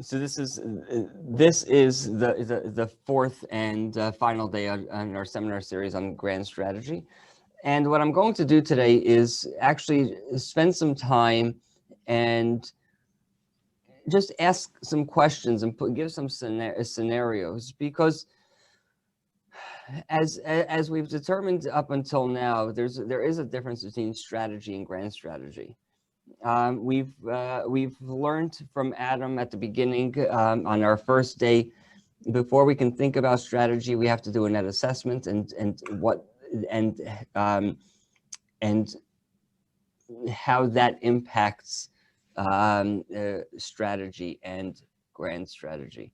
So this is the fourth and final day on our seminar series on grand strategy. And what I'm going to do today is actually spend some time and just ask some questions and give some scenarios, because as we've determined up until now, there is a difference between strategy and grand strategy. We've learned from Adam at the beginning, on our first day. Before we can think about strategy, we have to do a net assessment and and how that impacts strategy and grand strategy.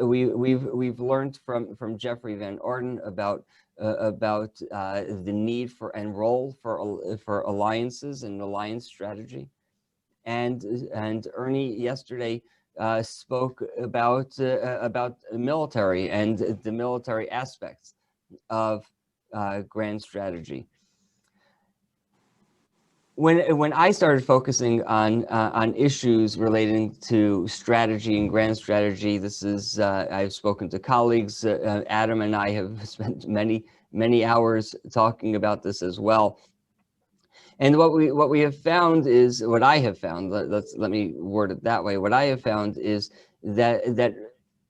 We've learned from Jeffrey Van Orden about the need for and role for alliances and alliance strategy, and Ernie yesterday spoke about military and the military aspects of grand strategy. When I started focusing on issues relating to strategy and grand strategy, this is I've spoken to colleagues. Adam and I have spent many hours talking about this as well. And what we have found is, what I have found, let me word it that way. What I have found is that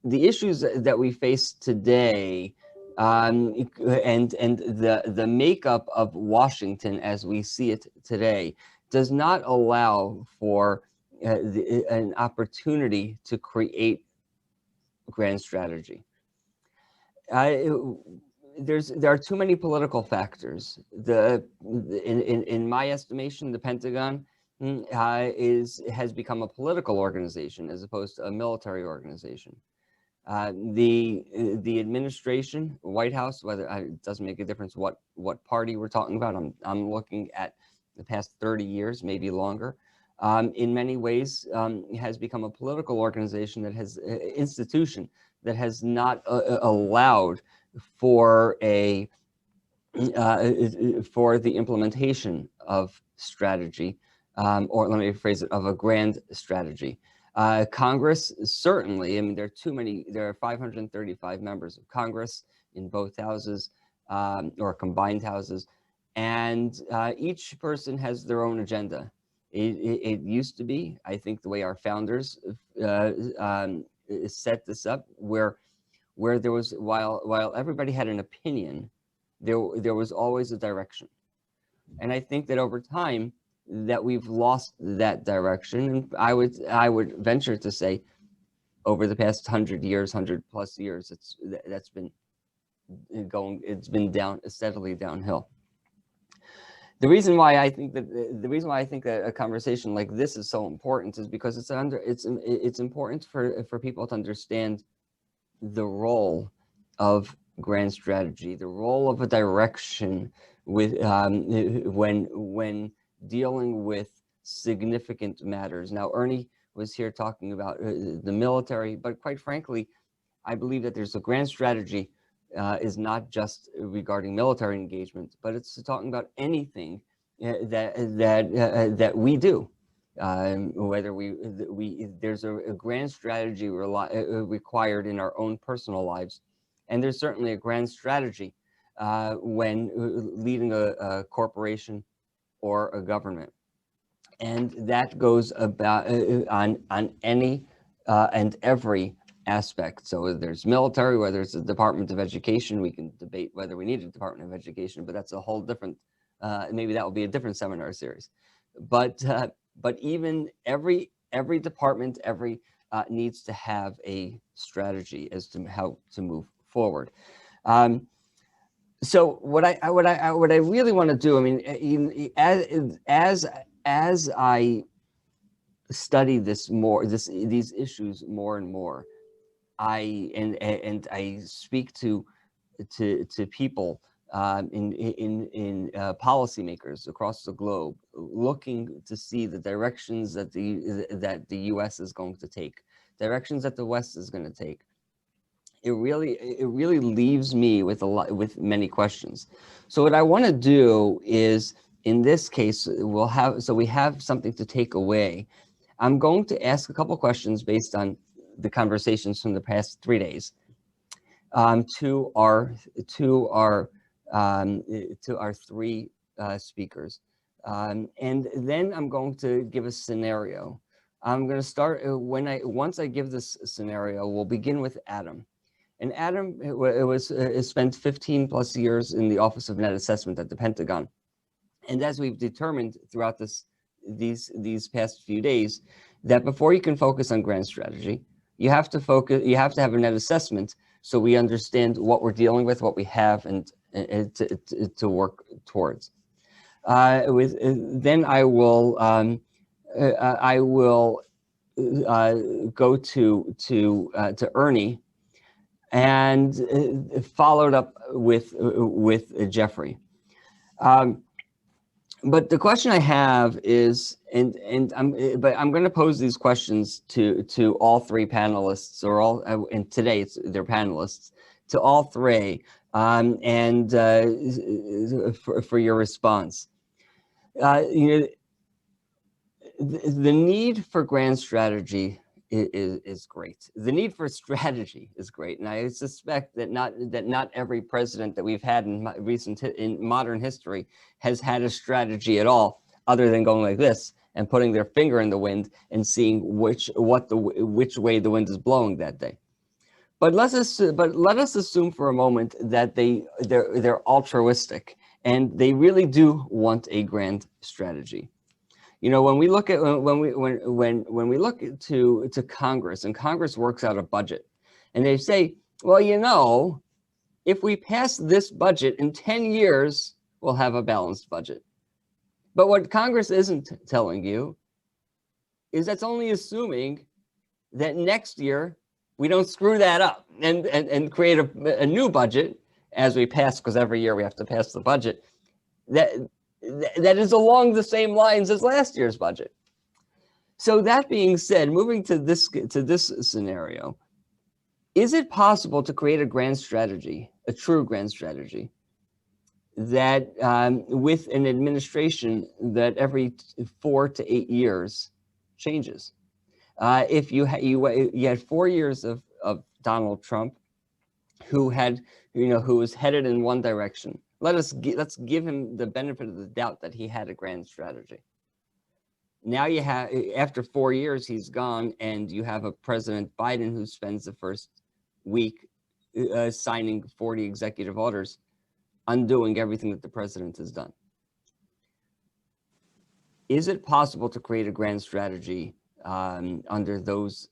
the issues that we face today, and the makeup of Washington as we see it today, does not allow for an opportunity to create grand strategy. There are too many political factors. In my estimation, the Pentagon has become a political organization as opposed to a military organization. The administration, White House, whether it doesn't make a difference what party we're talking about. I'm looking at the past 30 years, maybe longer. In many ways, has become a political organization that has institution that has not allowed for the implementation of strategy, or let me rephrase it, of a grand strategy. Congress, certainly, I mean, there are 535 members of Congress in both houses, or combined houses, and each person has their own agenda. It used to be, I think, the way our founders set this up, where there was, while everybody had an opinion, there was always a direction. And I think that over time that we've lost that direction. And I would venture to say over the past 100 years, 100+ years, it's been steadily downhill. The reason why I think that a conversation like this is so important is because it's important for people to understand the role of grand strategy, the role of a direction with when dealing with significant matters. Now, Ernie was here talking about the military, but quite frankly, I believe that there's a grand strategy is not just regarding military engagement, but it's talking about anything that we do. Whether there's a grand strategy required in our own personal lives, and there's certainly a grand strategy when leading a corporation or a government, and that goes about on any and every aspect. So whether there's military, whether it's a Department of Education, we can debate whether we need a Department of Education, but that's a whole different. Maybe that will be a different seminar series. But even every department, needs to have a strategy as to how to move forward. So what I really want to do, I mean, as I study this more, these issues more and more, I speak to people in policymakers across the globe, looking to see the directions that the U.S. is going to take, directions that the West is going to take. It really leaves me with many questions. So what I want to do is, in this case, we have something to take away I'm going to ask a couple questions based on the conversations from the past 3 days to our three speakers, and then I'm going to give a scenario. I'm going to start once I give this scenario. We'll begin with Adam. And Adam spent 15 plus years in the Office of Net Assessment at the Pentagon. And as we've determined throughout these past few days, that before you can focus on grand strategy, you have to have a net assessment so we understand what we're dealing with, what we have, and to work towards. Then I will go to Ernie, and followed up with Jeffrey. But the question I have is, and I'm going to pose these questions to all three panelists, or all, and today they're panelists, to all three, and for your response. The need for grand strategy is great. The need for strategy is great, and I suspect that not every president that we've had in modern history has had a strategy at all, other than going like this and putting their finger in the wind and seeing which way the wind is blowing that day. But let us assume for a moment that they're altruistic and they really do want a grand strategy. You know, when we look at when we look to Congress, and Congress works out a budget, and they say, well, you know, if we pass this budget in 10 years, we'll have a balanced budget. But what Congress isn't telling you is that's only assuming that next year we don't screw that up and create a new budget as we pass, because every year we have to pass the budget that is along the same lines as last year's budget. So that being said, moving to this scenario, is it possible to create a grand strategy, a true grand strategy, that with an administration that every 4 to 8 years changes? If you had 4 years of Donald Trump, who was headed in one direction, let's give him the benefit of the doubt that he had a grand strategy. Now you have, after 4 years, he's gone, and you have a President Biden who spends the first week signing 40 executive orders, undoing everything that the president has done. Is it possible to create a grand strategy under those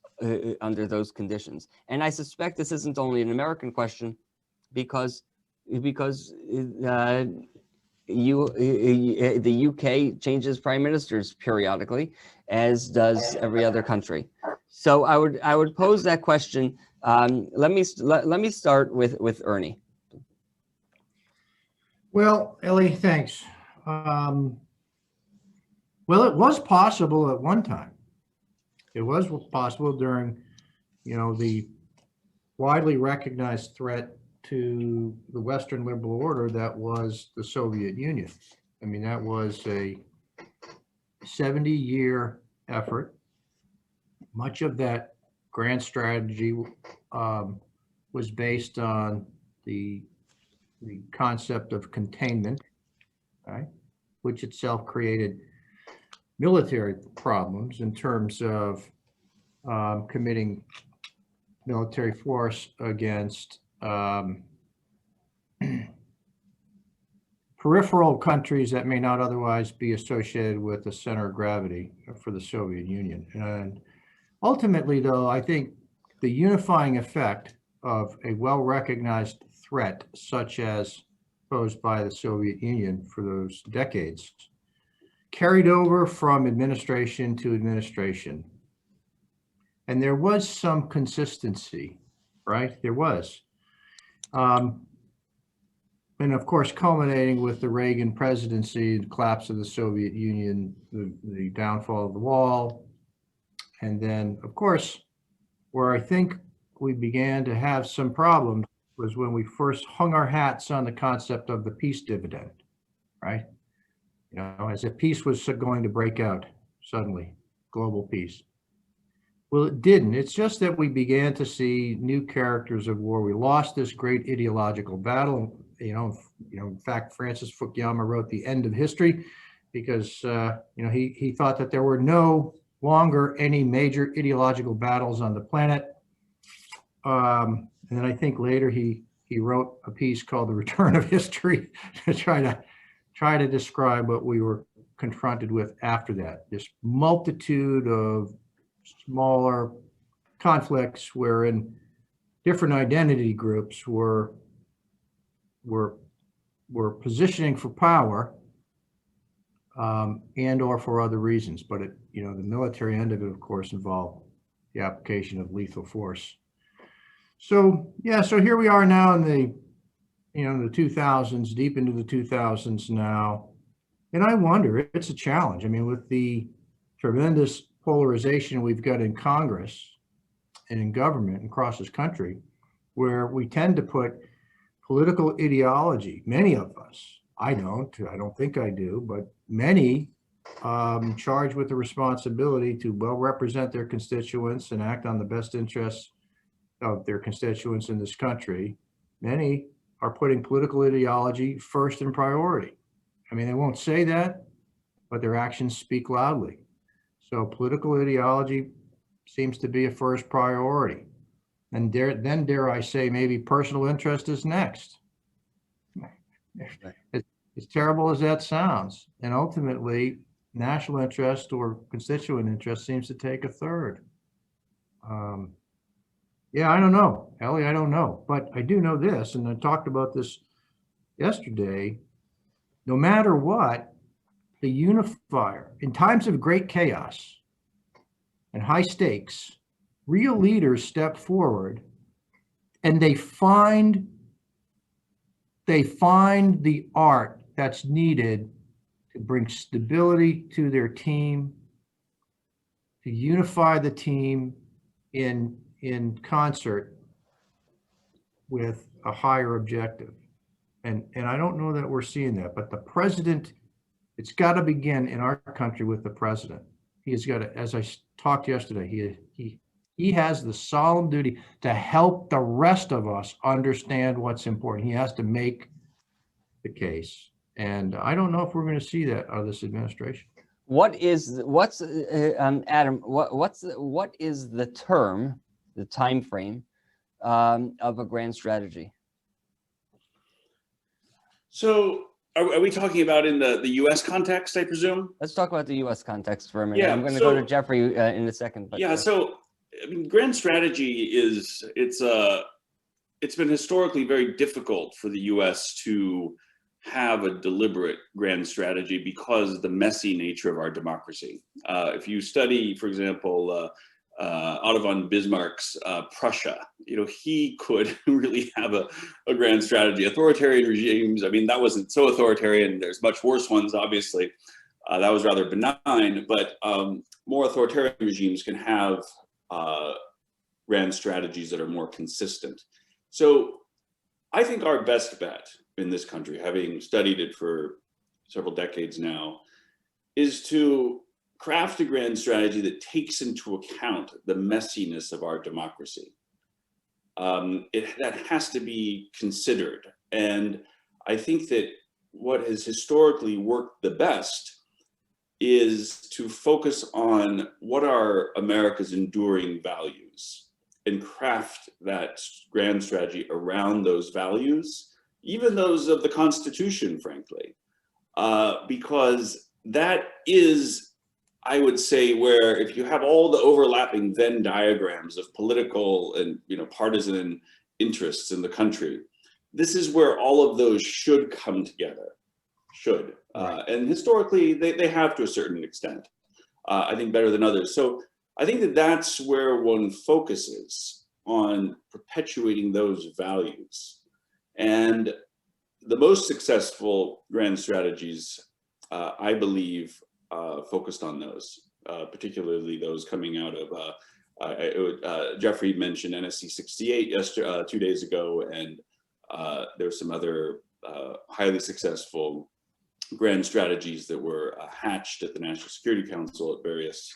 conditions? And I suspect this isn't only an American question, because the UK changes prime ministers periodically, as does every other country. So I would pose that question. Let me start with Ernie. Well, Eli, thanks. Well, it was possible at one time. It was possible during, the widely recognized threat to the Western liberal order that was the Soviet Union. I mean, that was a 70-year effort. Much of that grand strategy was based on the concept of containment, right, which itself created military problems in terms of committing military force against peripheral countries that may not otherwise be associated with the center of gravity for the Soviet Union. And ultimately, though, I think the unifying effect of a well-recognized threat such as posed by the Soviet Union for those decades carried over from administration to administration. And there was some consistency, right? There was. And of course, culminating with the Reagan presidency, the collapse of the Soviet Union, the downfall of the wall. And then, of course, where I think we began to have some problems was when we first hung our hats on the concept of the peace dividend, right? As if peace was going to break out suddenly global peace. Well, it didn't. It's just that we began to see new characters of war. We lost this great ideological battle. In fact, Francis Fukuyama wrote The End of History because, he thought that there were no longer any major ideological battles on the planet. And then I think later he wrote a piece called The Return of History to try to describe what we were confronted with after that. This multitude of smaller conflicts wherein different identity groups were positioning for power and or for other reasons. But the military end of it, of course, involved the application of lethal force. So here we are now in the 2000s, deep into the 2000s now. And I wonder, it's a challenge. I mean, with the tremendous polarization we've got in Congress and in government and across this country, where we tend to put political ideology, many of us, I don't think I do, but many charged with the responsibility to well represent their constituents and act on the best interests of their constituents in this country. Many are putting political ideology first in priority. I mean, they won't say that, but their actions speak loudly. So political ideology seems to be a first priority. And then dare I say, maybe personal interest is next. As terrible as that sounds. And ultimately, national interest or constituent interest seems to take a third. I don't know, Ellie, I don't know. But I do know this, and I talked about this yesterday. No matter what, the unifier, in times of great chaos and high stakes, real leaders step forward and they find the art that's needed to bring stability to their team, to unify the team in concert with a higher objective. And I don't know that we're seeing that, but the president, it's got to begin in our country with the president. He has got to, as I talked yesterday, he has the solemn duty to help the rest of us understand what's important. He has to make the case. And I don't know if we're going to see that out of this administration. Adam, what is the term, the time frame of a grand strategy? So are we talking about in the U.S. context, I presume? Let's talk about the U.S. context for a minute. Yeah, I'm going to go to Jeffrey in a second. But, so I mean, grand strategy it's been historically very difficult for the U.S. to have a deliberate grand strategy because of the messy nature of our democracy. If you study, for example, Otto von Bismarck's Prussia, he could really have a grand strategy. Authoritarian regimes, I mean, that wasn't so authoritarian. There's much worse ones, obviously. That was rather benign, but more authoritarian regimes can have grand strategies that are more consistent. So I think our best bet in this country, having studied it for several decades now, is to craft a grand strategy that takes into account the messiness of our democracy. That has to be considered. And I think that what has historically worked the best is to focus on what are America's enduring values and craft that grand strategy around those values, even those of the Constitution, frankly, because that is, I would say, where if you have all the overlapping Venn diagrams of political and partisan interests in the country, this is where all of those should come together. And historically, they have to a certain extent. I think better than others. So I think that that's where one focuses on perpetuating those values. And the most successful grand strategies, I believe, focused on those, particularly those coming out of, Jeffrey mentioned NSC 68 2 days ago, and there were some other highly successful grand strategies that were hatched at the National Security Council at various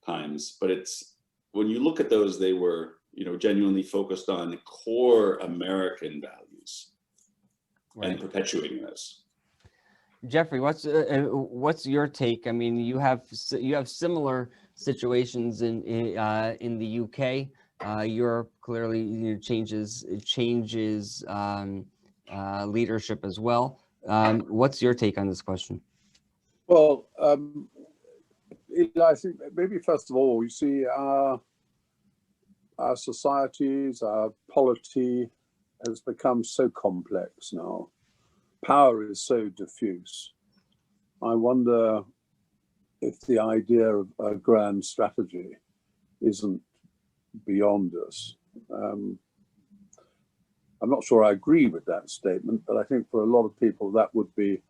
times, but it's, when you look at those, they were, you know, genuinely focused on core American values and perpetuating those. Jeffrey, what's your take? I mean, you have similar situations in the UK. Europe clearly, you know, changes leadership as well. What's your take on this question? Well, I think maybe first of all, you see our societies, our polity has become so complex now. Power is so diffuse. I wonder if the idea of a grand strategy isn't beyond us. I'm not sure I agree with that statement, but I think for a lot of people that would be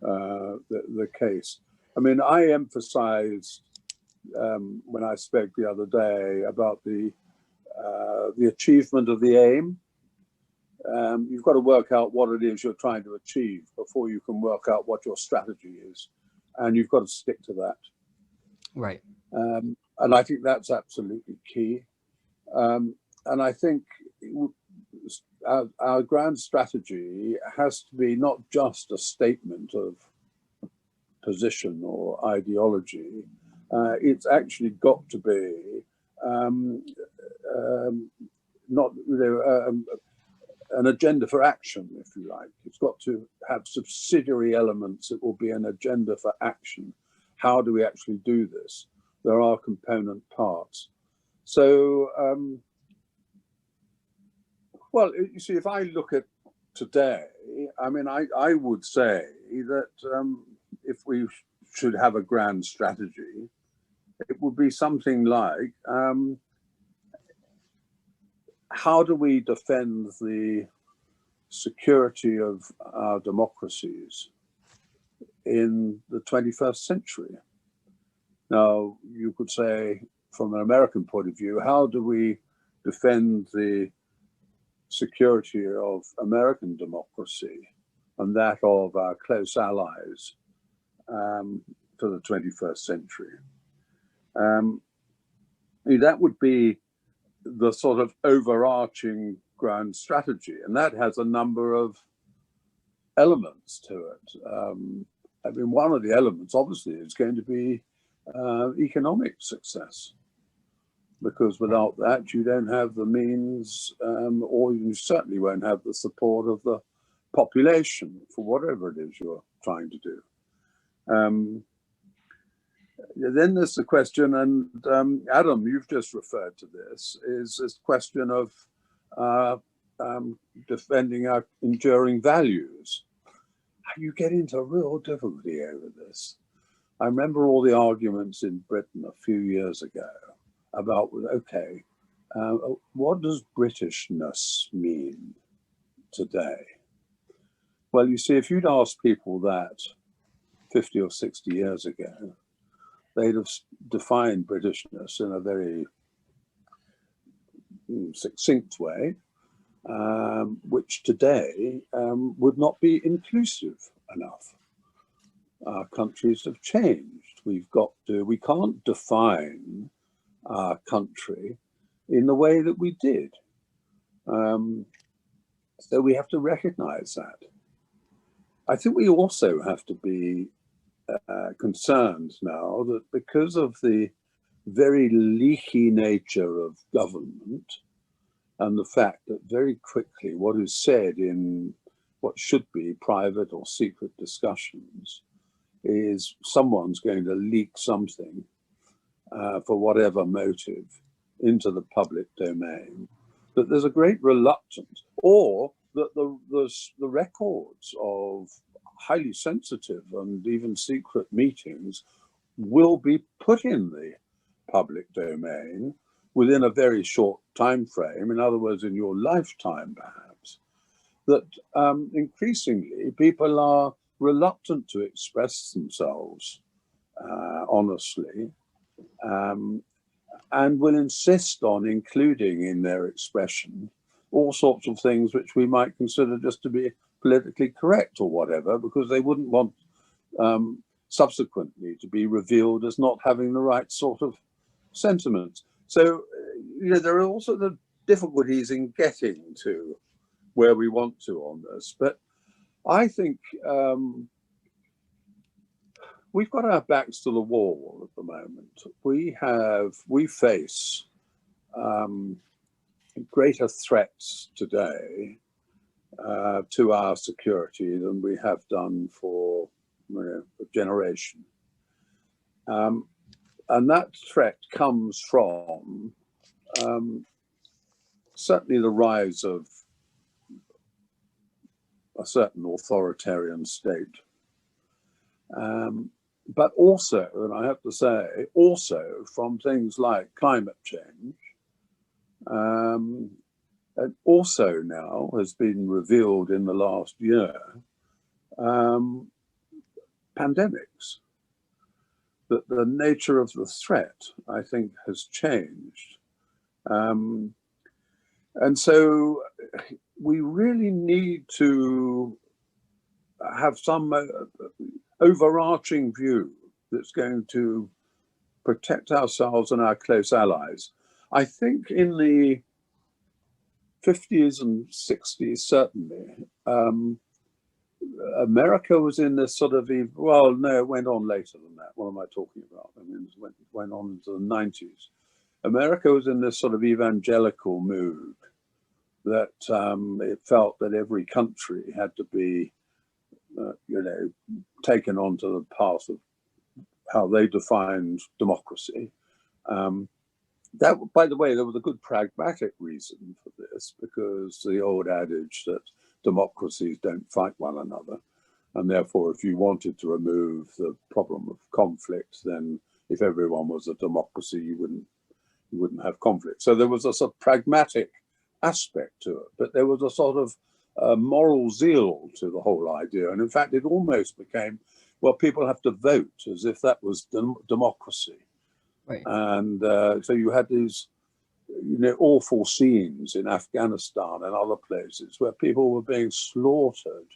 the case. I mean, I emphasized when I spoke the other day about the achievement of the aim. You've got to work out what it is you're trying to achieve before you can work out what your strategy is, and you've got to stick to that. Right. And I think that's absolutely key. And I think our grand strategy has to be not just a statement of position or ideology. It's actually got to be not, you know, an agenda for action, if you like. It's got to have subsidiary elements. It will be an agenda for action. How do we actually do this? There are component parts. So, well, you see, if I look at today, I mean, I would say that if we should have a grand strategy, it would be something like, how do we defend the security of our democracies in the 21st century? Now, you could say, from an American point of view, how do we defend the security of American democracy and that of our close allies for the 21st century? That would be the sort of overarching grand strategy, and that has a number of elements to it. I mean, one of the elements obviously is going to be economic success, because without that you don't have the means, or you certainly won't have the support of the population for whatever it is you're trying to do. Then there's the question, and Adam, you've just referred to this, is this question of defending our enduring values. You get into real difficulty over this. I remember all the arguments in Britain a few years ago about, okay, what does Britishness mean today? Well, you see, if you'd asked people that 50 or 60 years ago, they'd have defined Britishness in a very succinct way, which today would not be inclusive enough. Our countries have changed. We can't define our country in the way that we did. So we have to recognize that. I think we also have to be concerned now that because of the very leaky nature of government and the fact that very quickly what is said in what should be private or secret discussions is someone's going to leak something for whatever motive into the public domain, that there's a great reluctance, or that the records of highly sensitive and even secret meetings will be put in the public domain within a very short time frame, in other words, in your lifetime perhaps, that increasingly people are reluctant to express themselves honestly, and will insist on including in their expression all sorts of things which we might consider just to be politically correct or whatever, because they wouldn't want subsequently to be revealed as not having the right sort of sentiments. So, there are also the difficulties in getting to where we want to on this. But I think we've got our backs to the wall at the moment. We face greater threats today to our security than we have done for a generation. And that threat comes from certainly the rise of a certain authoritarian state. But also, and I have to say, also from things like climate change, and also now has been revealed in the last year, pandemics. That the nature of the threat, I think, has changed. And so we really need to have some overarching view that's going to protect ourselves and our close allies. I think in the 50s and 60s, certainly, America was in this sort of, well, no, it went on later than that. What am I talking about? I mean, it went on into the 90s. America was in this sort of evangelical mood that it felt that every country had to be, taken onto the path of how they defined democracy. That, by the way, there was a good pragmatic reason for this, because the old adage that democracies don't fight one another, and therefore if you wanted to remove the problem of conflict, then if everyone was a democracy, you wouldn't have conflict. So there was a sort of pragmatic aspect to it, but there was a sort of moral zeal to the whole idea. And in fact, it almost became, well, people have to vote, as if that was democracy. Right. And so you had these awful scenes in Afghanistan and other places where people were being slaughtered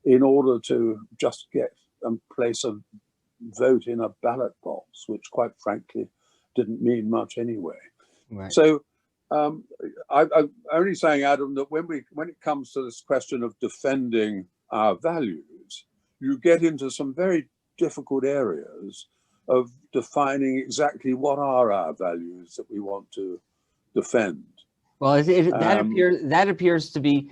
in order to just get and place a vote in a ballot box, which quite frankly didn't mean much anyway. Right. So I'm only saying, Adam, that when it comes to this question of defending our values, you get into some very difficult areas of defining exactly what are our values that we want to defend. Well, that appears to be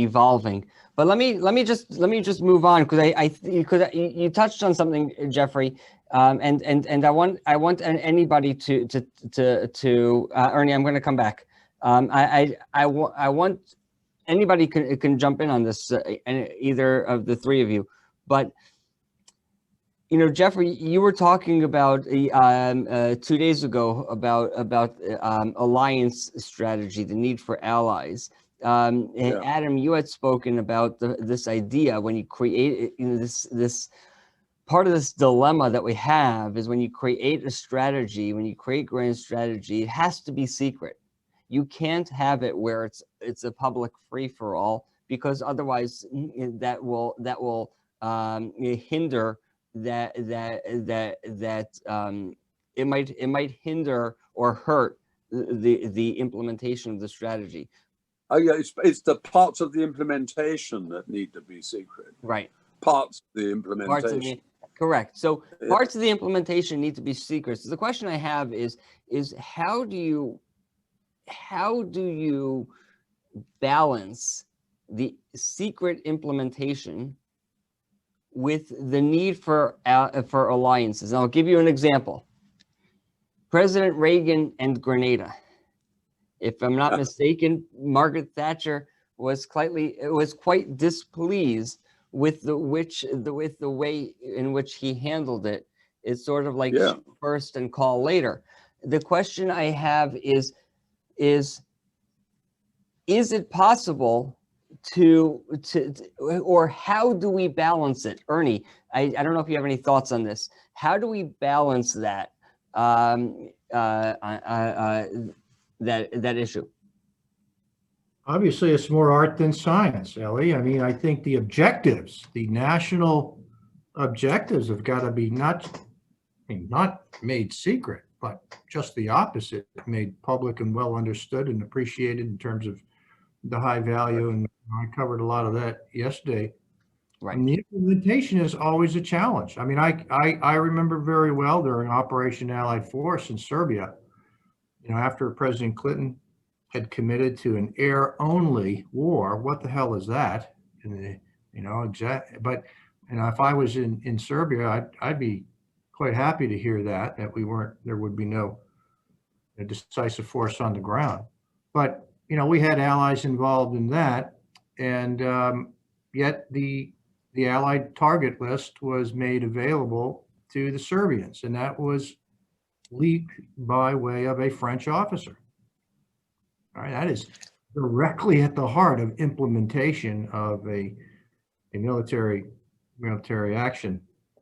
evolving. But let me just move on, because you touched on something, Jeffrey, and I want anybody to Ernie, I'm going to come back. I want anybody can jump in on this, either of the three of you, but. Jeffrey, you were talking about 2 days ago about alliance strategy, the need for allies. And Adam, you had spoken about this idea when you create this part of this dilemma that we have is when you create a strategy, when you create grand strategy, it has to be secret. You can't have it where it's a public free for all, because otherwise that will hinder. That it might hinder or hurt the implementation of the strategy. Oh yeah, it's the parts of the implementation that need to be secret. Right. Parts of the implementation. Correct. So parts of the implementation need to be secret. So the question I have is how do you balance the secret implementation with the need for alliances? And I'll give you an example. President Reagan and Grenada. If I'm not mistaken, Margaret Thatcher was quite displeased with the way in which he handled it. It's sort of like shoot first and call later. The question I have is it possible or how do we balance it? Ernie, I don't know if you have any thoughts on this. How do we balance that that issue? Obviously, it's more art than science, Eli. I mean, I think the national objectives have got to be not mean, not made secret, but just the opposite, made public and well understood and appreciated in terms of the high value. And I covered a lot of that yesterday. Right. And the implementation is always a challenge. I mean, I remember very well during Operation Allied Force in Serbia, after President Clinton had committed to an air-only war. What the hell is that? And but if I was in Serbia, I'd be quite happy to hear that there would be no decisive force on the ground. But we had allies involved in that, and yet the Allied target list was made available to the Serbians, and that was leaked by way of a French officer. All right, that is directly at the heart of implementation of a military action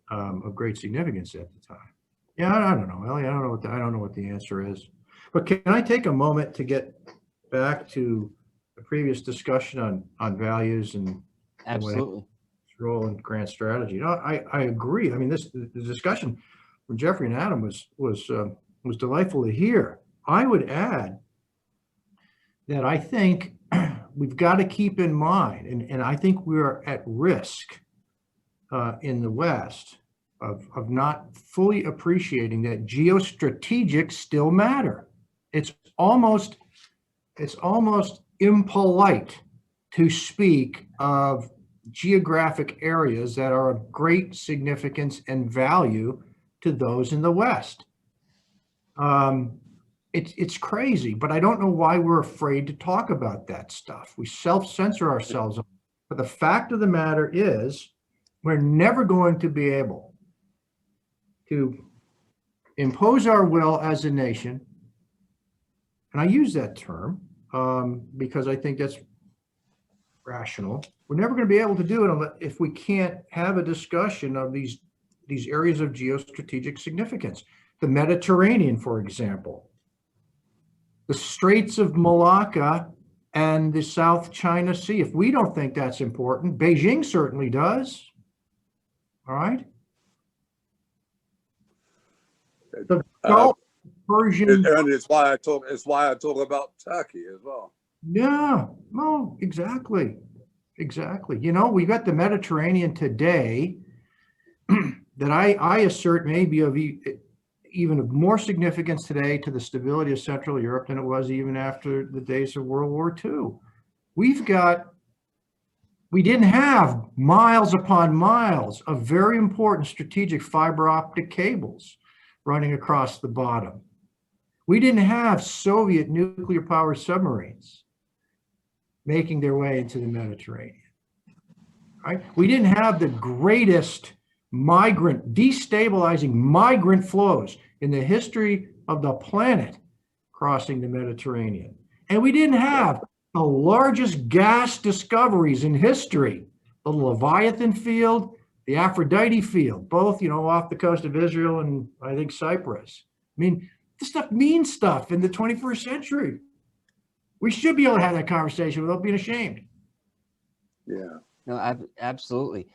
of great significance at the time. Yeah, I don't know, Ellie. I don't know what the answer is. But can I take a moment to get back to the previous discussion on values and Absolutely. role in grand strategy? I agree. I mean, the discussion from Jeffrey and Adam was delightful to hear. I would add that I think we've got to keep in mind, and I think we're at risk in the West of not fully appreciating that geostrategics still matter. It's almost impolite to speak of geographic areas that are of great significance and value to those in the West. It's crazy, but I don't know why we're afraid to talk about that stuff. We self-censor ourselves. But the fact of the matter is, we're never going to be able to impose our will as a nation. And I use that term because I think that's rational. We're never going to be able to do it if we can't have a discussion of these areas of geostrategic significance. The Mediterranean, for example, the Straits of Malacca and the South China Sea. If we don't think that's important, Beijing certainly does. All right. The Gulf Persian. And it's why I talk about Turkey as well. Yeah, no, exactly. We got the Mediterranean today that I assert may be of even of more significance today to the stability of Central Europe than it was even after the days of World War II. We didn't have miles upon miles of very important strategic fiber optic cables running across the bottom. We didn't have Soviet nuclear powered submarines making their way into the Mediterranean. Right? We didn't have the greatest destabilizing migrant flows in the history of the planet crossing the Mediterranean. And we didn't have the largest gas discoveries in history, the Leviathan field, the Aphrodite field, both, off the coast of Israel and I think Cyprus. I mean, this stuff means stuff in the 21st century. We should be able to have that conversation without being ashamed. Yeah. No, absolutely.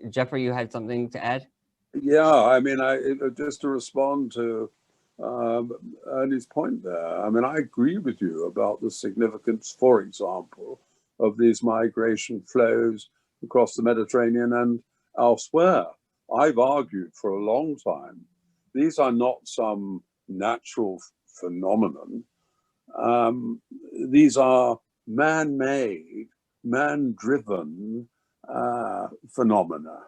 Jeffrey, you had something to add? Yeah, I mean, just to respond to Ernie's point there, I mean, I agree with you about the significance, for example, of these migration flows across the Mediterranean and elsewhere. I've argued for a long time, these are not some natural phenomenon. These are man-made, man-driven phenomena.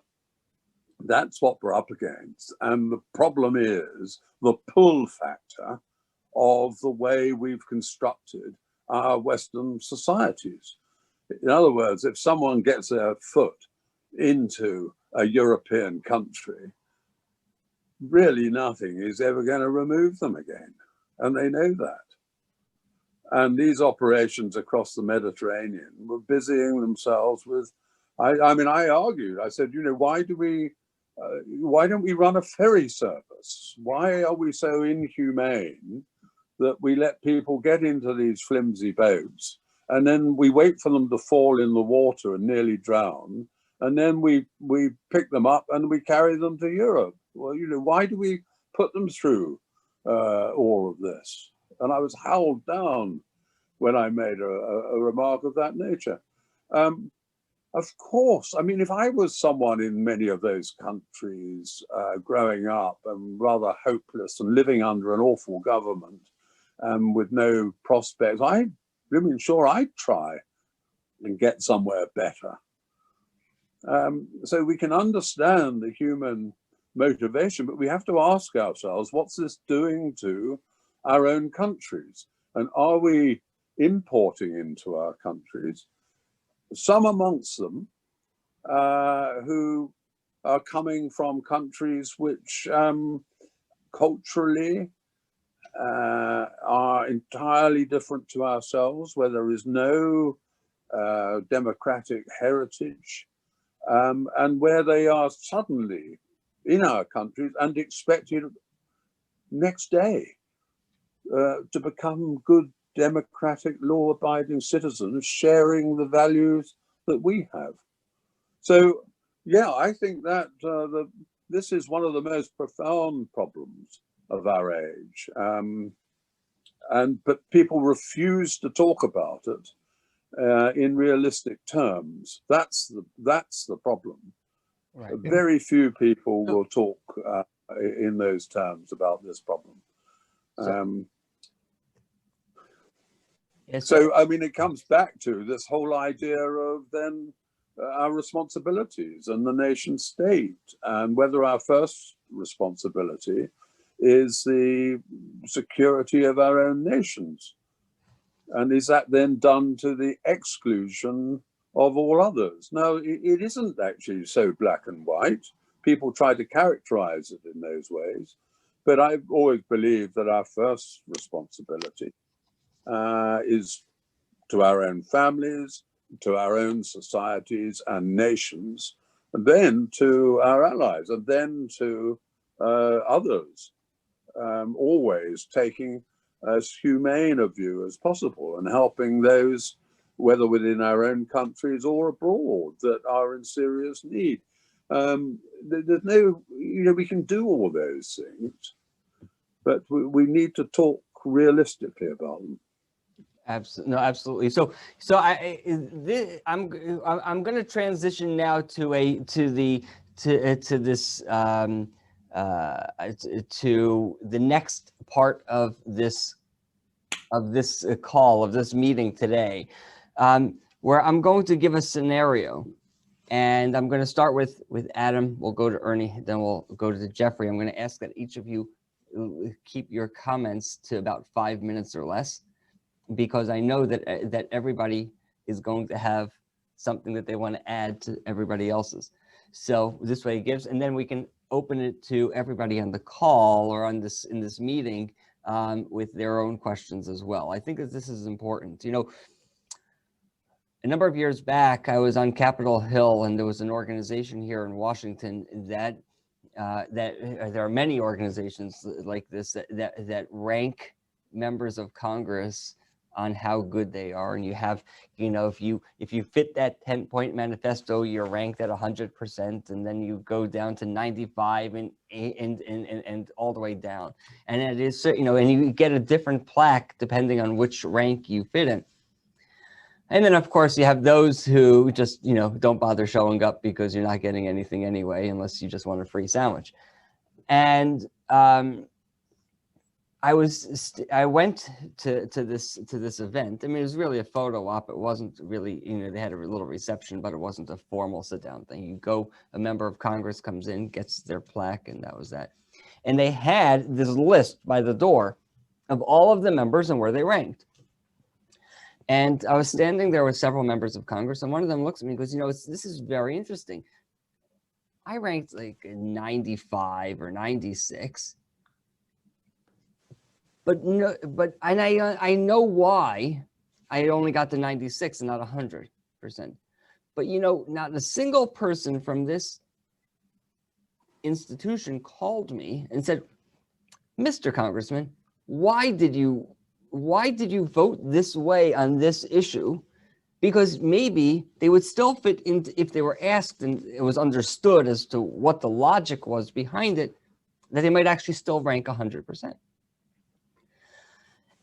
That's what we're up against. And the problem is the pull factor of the way we've constructed our Western societies. In other words, if someone gets their foot into a European country, really nothing is ever going to remove them again. And they know that. And these operations across the Mediterranean were busying themselves with, I mean, I argued, I said, why don't we run a ferry service? Why are we so inhumane that we let people get into these flimsy boats and then we wait for them to fall in the water and nearly drown, and then we pick them up and we carry them to Europe? Well, why do we put them through all of this? And I was howled down when I made a remark of that nature. Of course, I mean, if I was someone in many of those countries growing up and rather hopeless and living under an awful government with no prospects, I'm sure I'd try and get somewhere better. So we can understand the human motivation, but we have to ask ourselves, what's this doing to our own countries? And are we importing into our countries some amongst them who are coming from countries which culturally are entirely different to ourselves, where there is no democratic heritage, and where they are suddenly in our countries and expected next day to become good democratic law-abiding citizens sharing the values that we have. So yeah, I think that this is one of the most profound problems of our age, but people refuse to talk about it in realistic terms. That's the problem. Right. Very few people will talk in those terms about this problem. So I mean, it comes back to this whole idea of then our responsibilities and the nation state, and whether our first responsibility is the security of our own nations. And is that then done to the exclusion of all others? No, it isn't actually so black and white. People try to characterize it in those ways. But I've always believed that our first responsibility is to our own families, to our own societies and nations, and then to our allies, and then to others, always taking as humane a view as possible and helping those, whether within our own countries or abroad, that are in serious need. There's no, we can do all those things, but we need to talk realistically about them. Absolutely, no, absolutely. So I'm going to transition now to the next part of this call, of this meeting today, where I'm going to give a scenario, and I'm going to start with Adam. We'll go to Ernie, then we'll go to Jeffrey. I'm going to ask that each of you keep your comments to about 5 minutes or less, because I know that everybody is going to have something that they want to add to everybody else's. So this way it gives, and then we can open it to everybody on the call or in this meeting with their own questions as well. I think that this is important. A number of years back, I was on Capitol Hill, and there was an organization here in Washington that there are many organizations like this that rank members of Congress on how good they are. And you have, if you fit that 10-point manifesto, you're ranked at 100%, and then you go down to 95 and all the way down. And it is, and you get a different plaque depending on which rank you fit in. And then, of course, you have those who just, don't bother showing up because you're not getting anything anyway, unless you just want a free sandwich. And I went to this event. I mean, it was really a photo op. It wasn't really, they had a little reception, but it wasn't a formal sit down thing. You go, a member of Congress comes in, gets their plaque, and that was that. And they had this list by the door of all of the members and where they ranked. And I was standing there with several members of Congress, and one of them looks at me and goes, this is very interesting. I ranked like 95 or 96. I know why I only got to 96 and not 100%. But not a single person from this institution called me and said, Mr. Congressman, why did you vote this way on this issue? Because maybe they would still fit in if they were asked and it was understood as to what the logic was behind it. that they might actually still rank 100%.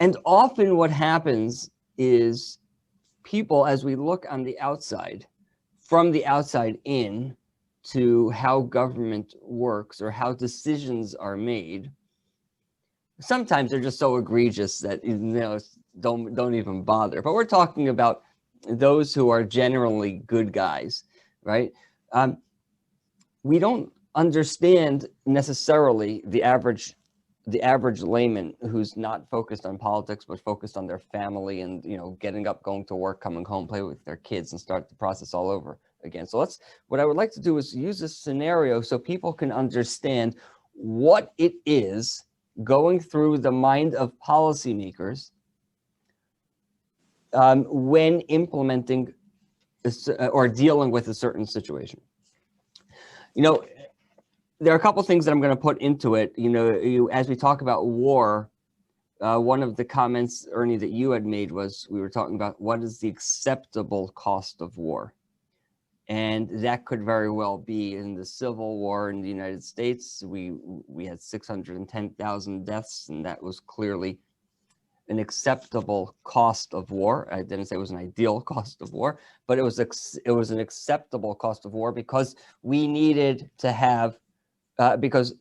And often what happens is people, as we look on the outside, from the outside in to how government works or how decisions are made, sometimes they're just so egregious that, you know, don't even bother. But we're talking about those who are generally good guys, right? We don't understand necessarily the average layman who's not focused on politics but focused on their family and, you know, getting up, going to work, coming home, play with their kids, and start the process all over again. So what I would like to do is use this scenario so people can understand what it is going through the mind of policymakers when implementing or dealing with a certain situation. You know, there are a couple things that I'm going to put into it. You know, as we talk about war, one of the comments, Ernie, that you had made was we were talking about what is the acceptable cost of war. And that could very well be in the Civil War in the United States. We had 610,000 deaths, and that was clearly an acceptable cost of war. I didn't say it was an ideal cost of war, but it was an acceptable cost of war because we needed to have, because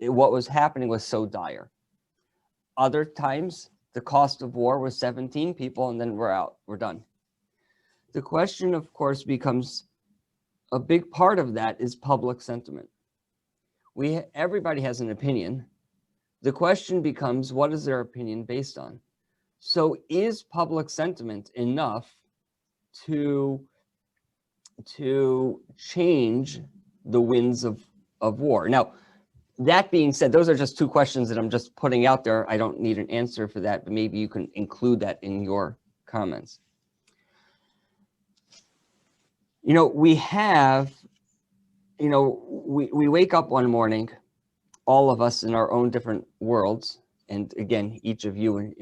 what was happening was so dire. Other times, the cost of war was 17 people, and then we're out, we're done. The question, of course, becomes, a big part of that is public sentiment. Everybody has an opinion. The question becomes, what is their opinion based on? So is public sentiment enough to change the winds of war? Now, that being said, those are just two questions that I'm just putting out there. I don't need an answer for that, but maybe you can include that in your comments. You know, we have, you know, we wake up one morning, all of us in our own different worlds, and again, each of you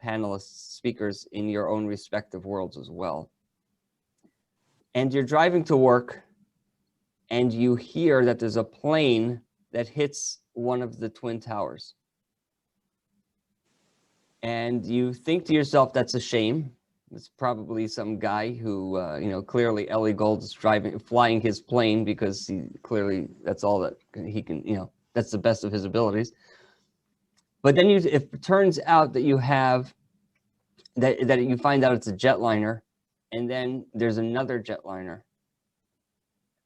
panelists, speakers in your own respective worlds as well. And you're driving to work and you hear that there's a plane that hits one of the Twin Towers. And you think to yourself, that's a shame. It's probably some guy who, you know, clearly Eli Gold is flying his plane because that's all that he can, you know, that's the best of his abilities. But then if it turns out that you have, that you find out it's a jetliner, and then there's another jetliner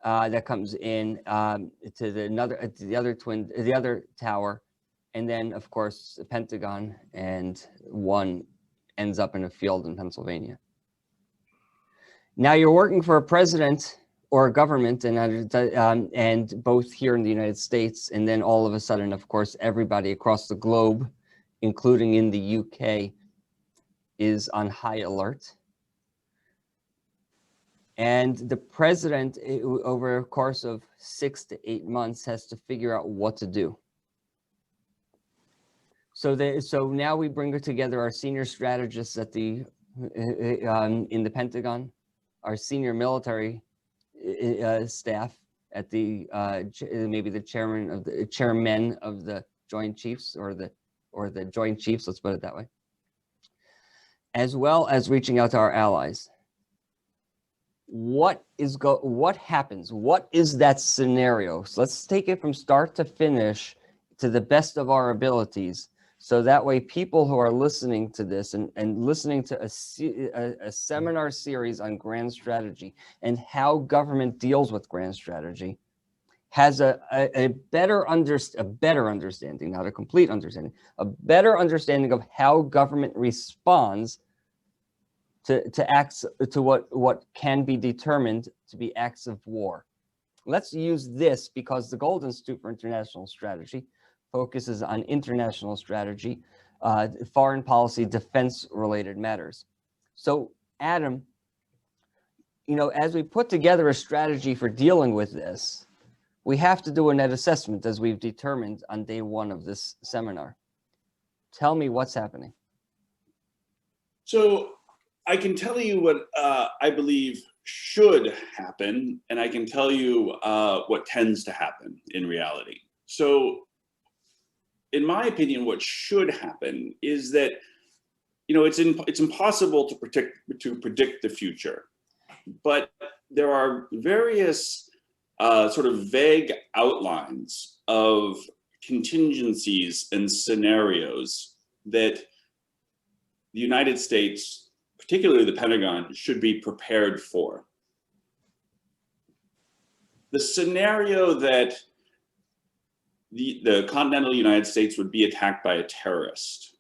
that comes in to the other tower, and then of course the Pentagon, and one ends up in a field in Pennsylvania. Now you're working for a president or a government, and both here in the United States, and then all of a sudden, of course, everybody across the globe, including in the UK, is on high alert. And the president, over a course of 6 to 8 months, has to figure out what to do. So now we bring together our senior strategists at in the Pentagon, our senior military staff at the maybe the chairmen of the Joint Chiefs or the Joint Chiefs, let's put it that way, as well as reaching out to our allies. What happens? What is that scenario? So let's take it from start to finish to the best of our abilities. So that way people who are listening to this and listening to a seminar series on grand strategy and how government deals with grand strategy has a better understanding, not a complete understanding, a better understanding of how government responds to acts, to what can be determined to be acts of war. Let's use this because the Gold Institute for International Strategy focuses on international strategy, foreign policy, defense-related matters. So, Adam, you know, as we put together a strategy for dealing with this, we have to do a net assessment, as we've determined on day one of this seminar. Tell me what's happening. So I can tell you what I believe should happen, and I can tell you what tends to happen in reality. So in my opinion, what should happen is that, it's impossible to predict the future, but there are various sort of vague outlines of contingencies and scenarios that the United States, particularly the Pentagon, should be prepared for. The scenario that the continental United States would be attacked by a terrorist,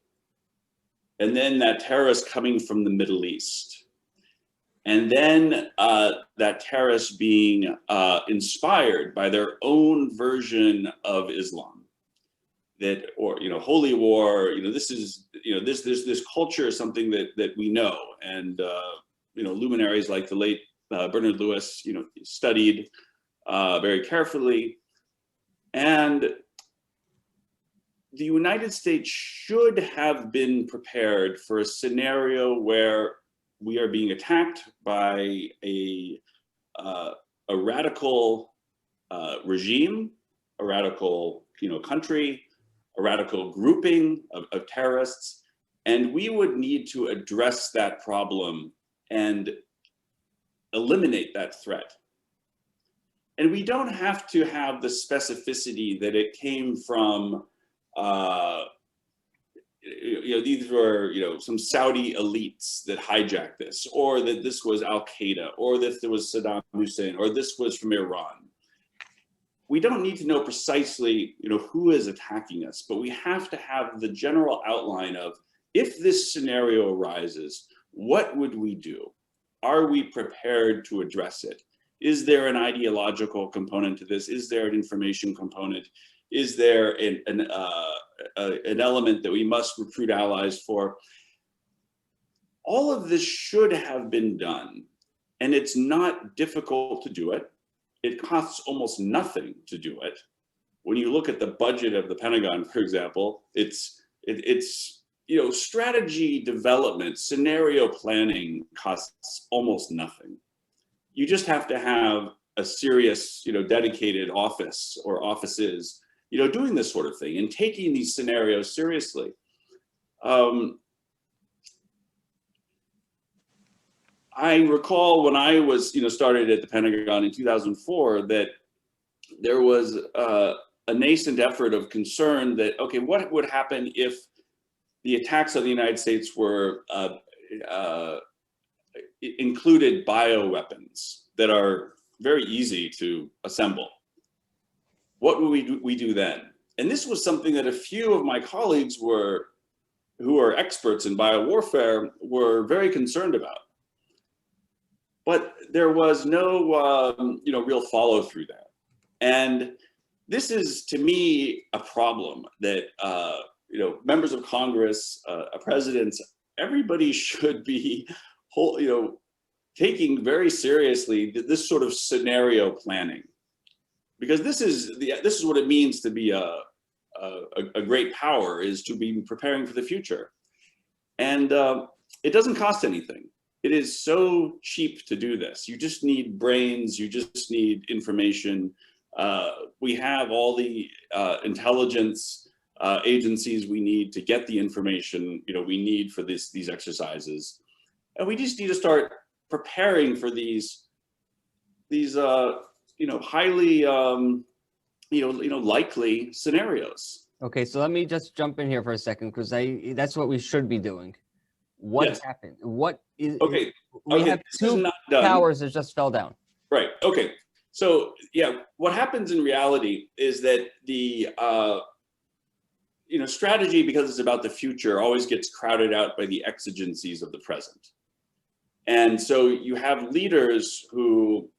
and then that terrorist coming from the Middle East, and then that terrorist being inspired by their own version of Islam, that, or holy war, this is this culture is something that we know, and luminaries like the late Bernard Lewis studied very carefully. And the United States should have been prepared for a scenario where we are being attacked by a radical regime, a radical country, a radical grouping of terrorists, and we would need to address that problem and eliminate that threat. And we don't have to have the specificity that it came from, these were, some Saudi elites that hijacked this, or that this was Al-Qaeda, or that there was Saddam Hussein, or this was from Iran. We don't need to know precisely, who is attacking us, but we have to have the general outline of, if this scenario arises, what would we do? Are we prepared to address it? Is there an ideological component to this? Is there an information component? Is there an element that we must recruit allies for? All of this should have been done, and it's not difficult to do it. It costs almost nothing to do it. When you look at the budget of the Pentagon, for example, it's strategy development, scenario planning costs almost nothing. You just have to have a serious, dedicated office or offices, doing this sort of thing and taking these scenarios seriously. I recall when I was, started at the Pentagon in 2004, that there was a nascent effort of concern that, okay, what would happen if the attacks on the United States were included bioweapons that are very easy to assemble? What would we do then? And this was something that a few of my colleagues who are experts in biowarfare were very concerned about. But there was no real follow through that. And this is, to me, a problem that members of Congress, presidents, everybody should be taking very seriously this sort of scenario planning, because this is what it means to be a great power, is to be preparing for the future. And it doesn't cost anything. It is so cheap to do this. You just need brains, you just need information. We have all the intelligence agencies we need to get the information we need for these exercises. And we just need to start preparing for these highly likely scenarios. Okay, so let me just jump in here for a second, because that's what we should be doing. What's happened? What is okay? We have two towers that just fell down. Right. Okay. So yeah, what happens in reality is that the strategy, because it's about the future, always gets crowded out by the exigencies of the present. And so you have leaders who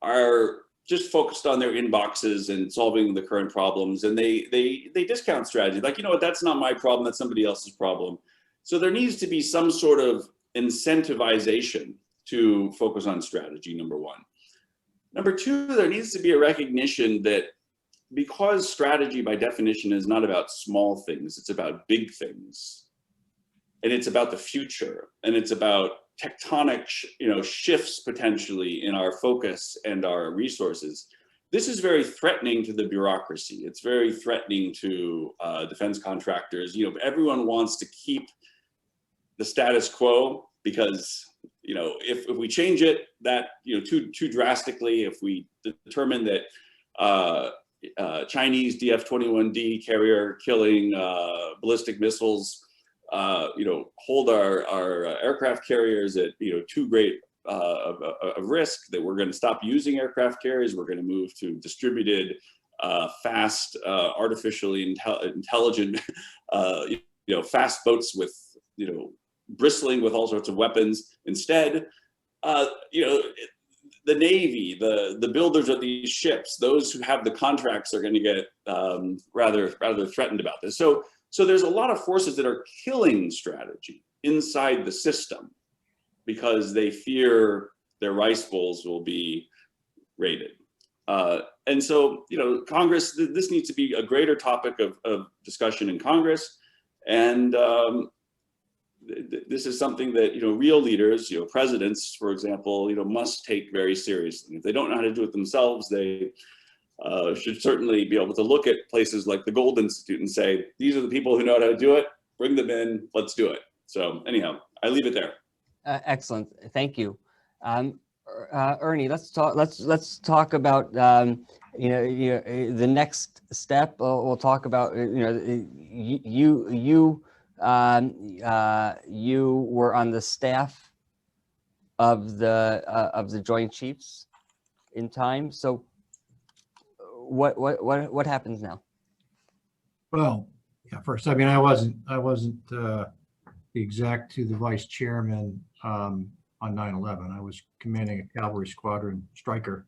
are just focused on their inboxes and solving the current problems, and they discount strategy. Like, that's not my problem, that's somebody else's problem. So there needs to be some sort of incentivization to focus on strategy, number one. Number two, there needs to be a recognition that because strategy by definition is not about small things, it's about big things. And it's about the future, and it's about tectonic shifts potentially in our focus and our resources. this is very threatening to the bureaucracy. It's very threatening to defense contractors. You know, everyone wants to keep the status quo because, you know, if we change it that, you know, too drastically, if we determine that Chinese DF-21D carrier killing ballistic missiles, you know, hold our aircraft carriers at, you know, too great a risk, that we're going to stop using aircraft carriers, we're going to move to distributed, fast, artificially intelligent, you know, fast boats with, you know, bristling with all sorts of weapons. Instead, you know, the Navy, the builders of these ships, those who have the contracts are going to get rather threatened about this. So there's a lot of forces that are killing strategy inside the system because they fear their rice bowls will be raided. And so, you know, Congress, this needs to be a greater topic of discussion in Congress. And this is something that, you know, real leaders, you know, presidents, for example, you know, must take very seriously. If they don't know how to do it themselves, they should certainly be able to look at places like the Gold Institute and say, these are the people who know how to do it, bring them in, let's do it. So anyhow, I leave it there. Excellent, thank you. Ernie, let's talk about you know, the next step. We'll talk about, you know, you were on the staff of the Joint Chiefs in time. So what happens now? Well, yeah, first, I mean, I wasn't the exec to the vice chairman on 9/11. I was commanding a cavalry squadron striker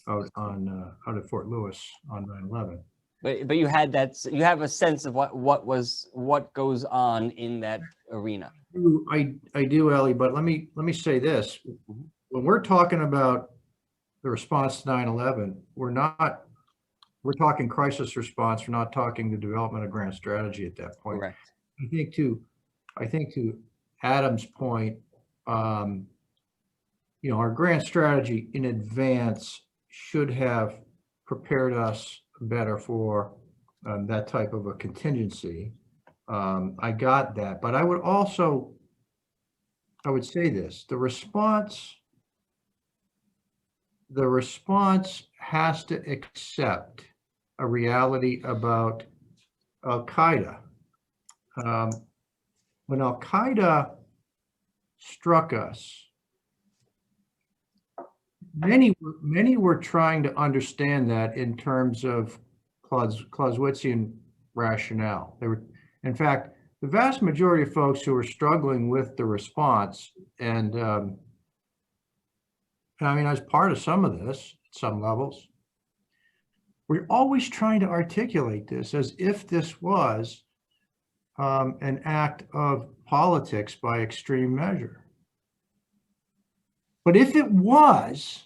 out at Fort Lewis on 9/11. But you had that, you have a sense of what goes on in that arena. I do, Eli, but let me say this. When we're talking about the response to 9/11, we're talking crisis response. We're not talking the development of grand strategy at that point. Correct. I think to Adam's point, you know, our grand strategy in advance should have prepared us better for that type of a contingency. I got that, but I would say this: the response has to accept a reality about Al-Qaeda. When Al-Qaeda struck us, many were trying to understand that in terms of Clausewitzian rationale. They were, in fact, the vast majority of folks who were struggling with the response, and I mean, I was part of some of this at some levels. We're always trying to articulate this as if this was an act of politics by extreme measure. But if it was,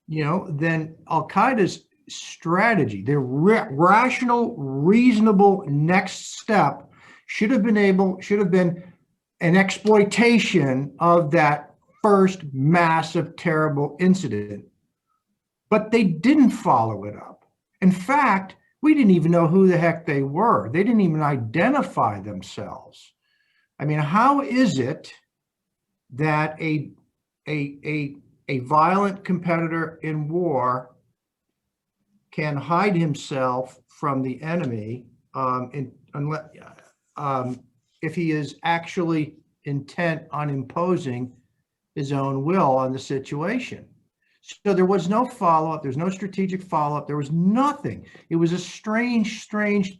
you know, then Al-Qaeda's strategy, their rational, reasonable next step should have been an exploitation of that first massive, terrible incident. But they didn't follow it up. In fact, we didn't even know who the heck they were. They didn't even identify themselves. I mean, how is it that a violent competitor in war can hide himself from the enemy if he is actually intent on imposing his own will on the situation? So there was no follow-up. There's no strategic follow-up. There was nothing. It was a strange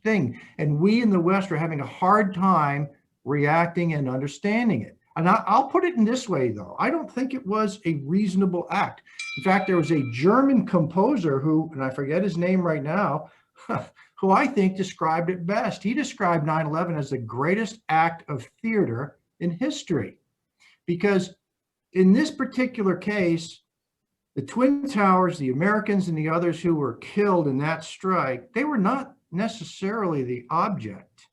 thing. And we in the West are having a hard time reacting and understanding it. And I'll put it in this way, though. I don't think it was a reasonable act. In fact, there was a German composer who, and I forget his name right now, who I think described it best. He described 9/11 as the greatest act of theater in history. Because in this particular case, the Twin Towers, the Americans and the others who were killed in that strike, they were not necessarily the object.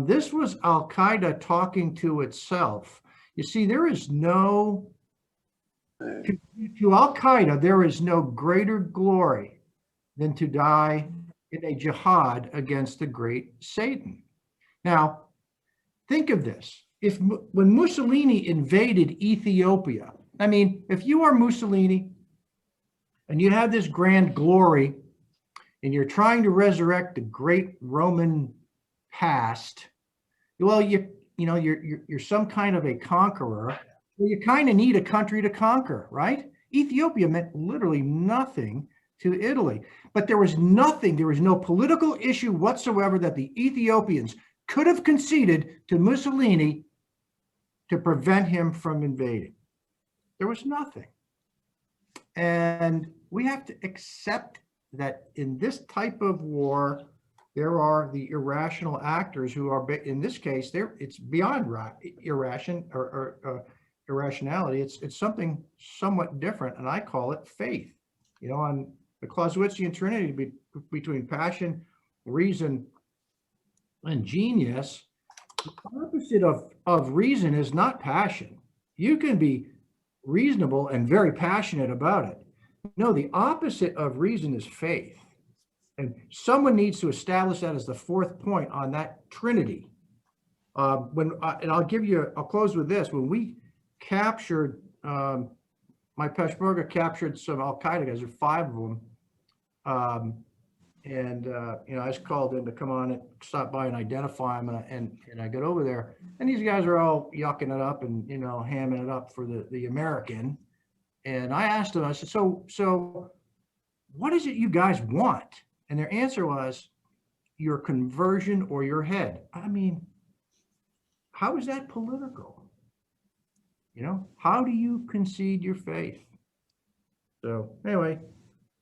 This was Al-Qaeda talking to itself. You see, there is no To Al-Qaeda, there is no greater glory than to die in a jihad against the great Satan. Now, think of this. When Mussolini invaded Ethiopia, I mean, if you are Mussolini and you have this grand glory and you're trying to resurrect the great Roman past, well, you're some kind of a conqueror. Well, you kind of need a country to conquer, right? Ethiopia meant literally nothing to Italy, but there was no political issue whatsoever that the Ethiopians could have conceded to Mussolini to prevent him from invading. There was nothing. And we have to accept that in this type of war, there are the irrational actors who are, in this case, it's beyond irrationality. It's something somewhat different, and I call it faith. On the Clausewitzian Trinity between passion, reason, and genius, the opposite of reason is not passion. You can be reasonable and very passionate about it. No, the opposite of reason is faith. And someone needs to establish that as the fourth point on that Trinity. And I'll close with this. When we captured, my Peshmerga captured some Al-Qaeda guys, there were 5 of them. I was called in to come on and stop by and identify them. And I got over there, and these guys are all yucking it up and, hamming it up for the American. And I asked them, I said, so what is it you guys want? And their answer was, your conversion or your head. I mean, how is that political? How do you concede your faith? So anyway,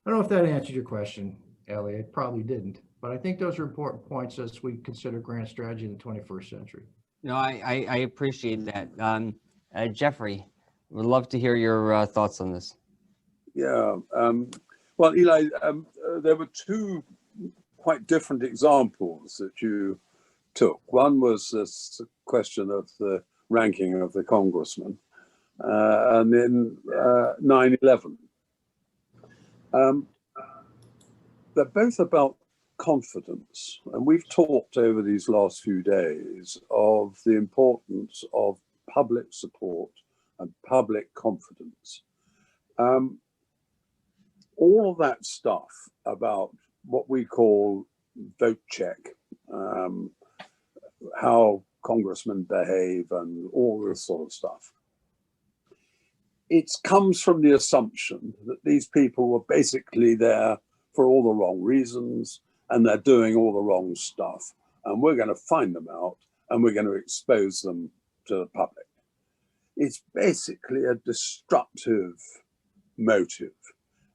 I don't know if that answered your question, Eli. It probably didn't, but I think those are important points as we consider grand strategy in the 21st century. No, I appreciate that. Jeffrey, would love to hear your thoughts on this. Yeah. Well, Eli, there were 2 quite different examples that you took. One was this question of the ranking of the congressman, and then 9/11. They're both about confidence, and we've talked over these last few days of the importance of public support and public confidence. All of that stuff about what we call vote check, how congressmen behave and all this sort of stuff, it comes from the assumption that these people were basically there for all the wrong reasons and they're doing all the wrong stuff. And we're going to find them out and we're going to expose them to the public. It's basically a destructive motive,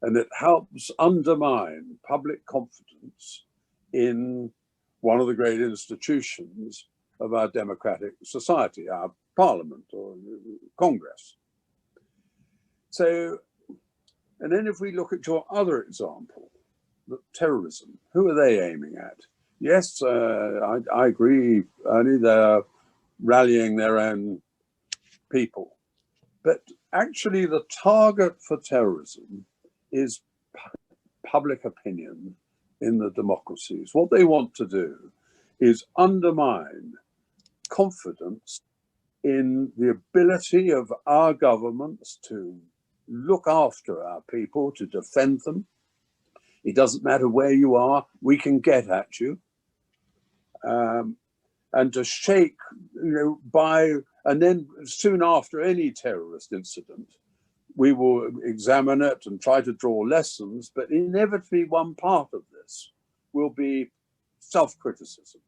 and it helps undermine public confidence in one of the great institutions of our democratic society, our parliament or Congress. So, and then if we look at your other example, the terrorism, who are they aiming at? Yes, I agree, Ernie, they're rallying their own people. But actually the target for terrorism is public opinion in the democracies. What they want to do is undermine confidence in the ability of our governments to look after our people, to defend them. It doesn't matter where you are, we can get at you. And to shake, and then soon after any terrorist incident, we will examine it and try to draw lessons, but inevitably one part of this will be self-criticism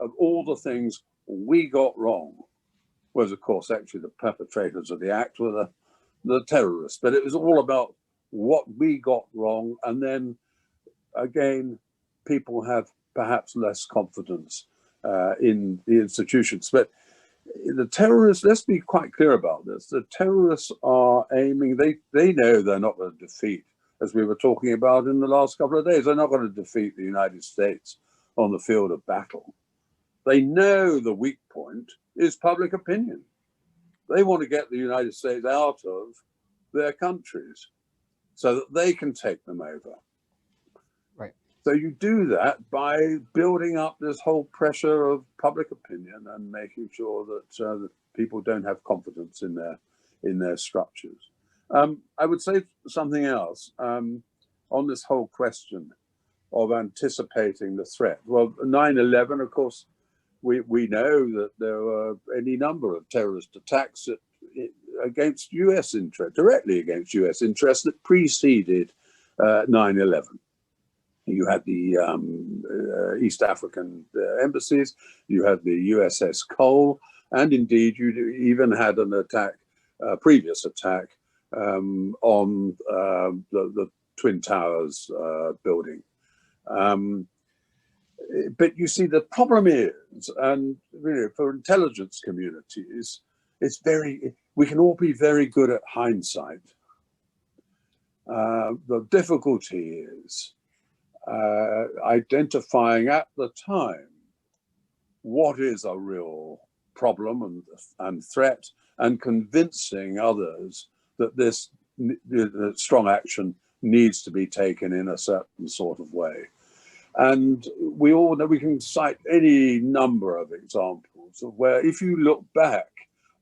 of all the things we got wrong. Whereas, of course, actually the perpetrators of the act were the terrorists, but it was all about what we got wrong. And then again, people have perhaps less confidence in the institutions. But the terrorists, let's be quite clear about this. The terrorists are aiming, they know they're not going to defeat, as we were talking about in the last couple of days, they're not going to defeat the United States on the field of battle. They know the weak point is public opinion. They want to get the United States out of their countries so that they can take them over. Right. So you do that by building up this whole pressure of public opinion and making sure that people don't have confidence in their structures. I would say something else on this whole question of anticipating the threat. Well, 9/11, of course, we know that there were any number of terrorist attacks against US interests, directly against US interests, that preceded 9/11. You had the East African embassies, you had the USS Cole, and indeed you even had an attack, a previous attack on the Twin Towers building. But you see, the problem is, and for intelligence communities, we can all be very good at hindsight. The difficulty is identifying at the time what is a real problem and threat, and convincing others that this strong action needs to be taken in a certain sort of way. And we all know, we can cite any number of examples of where, if you look back,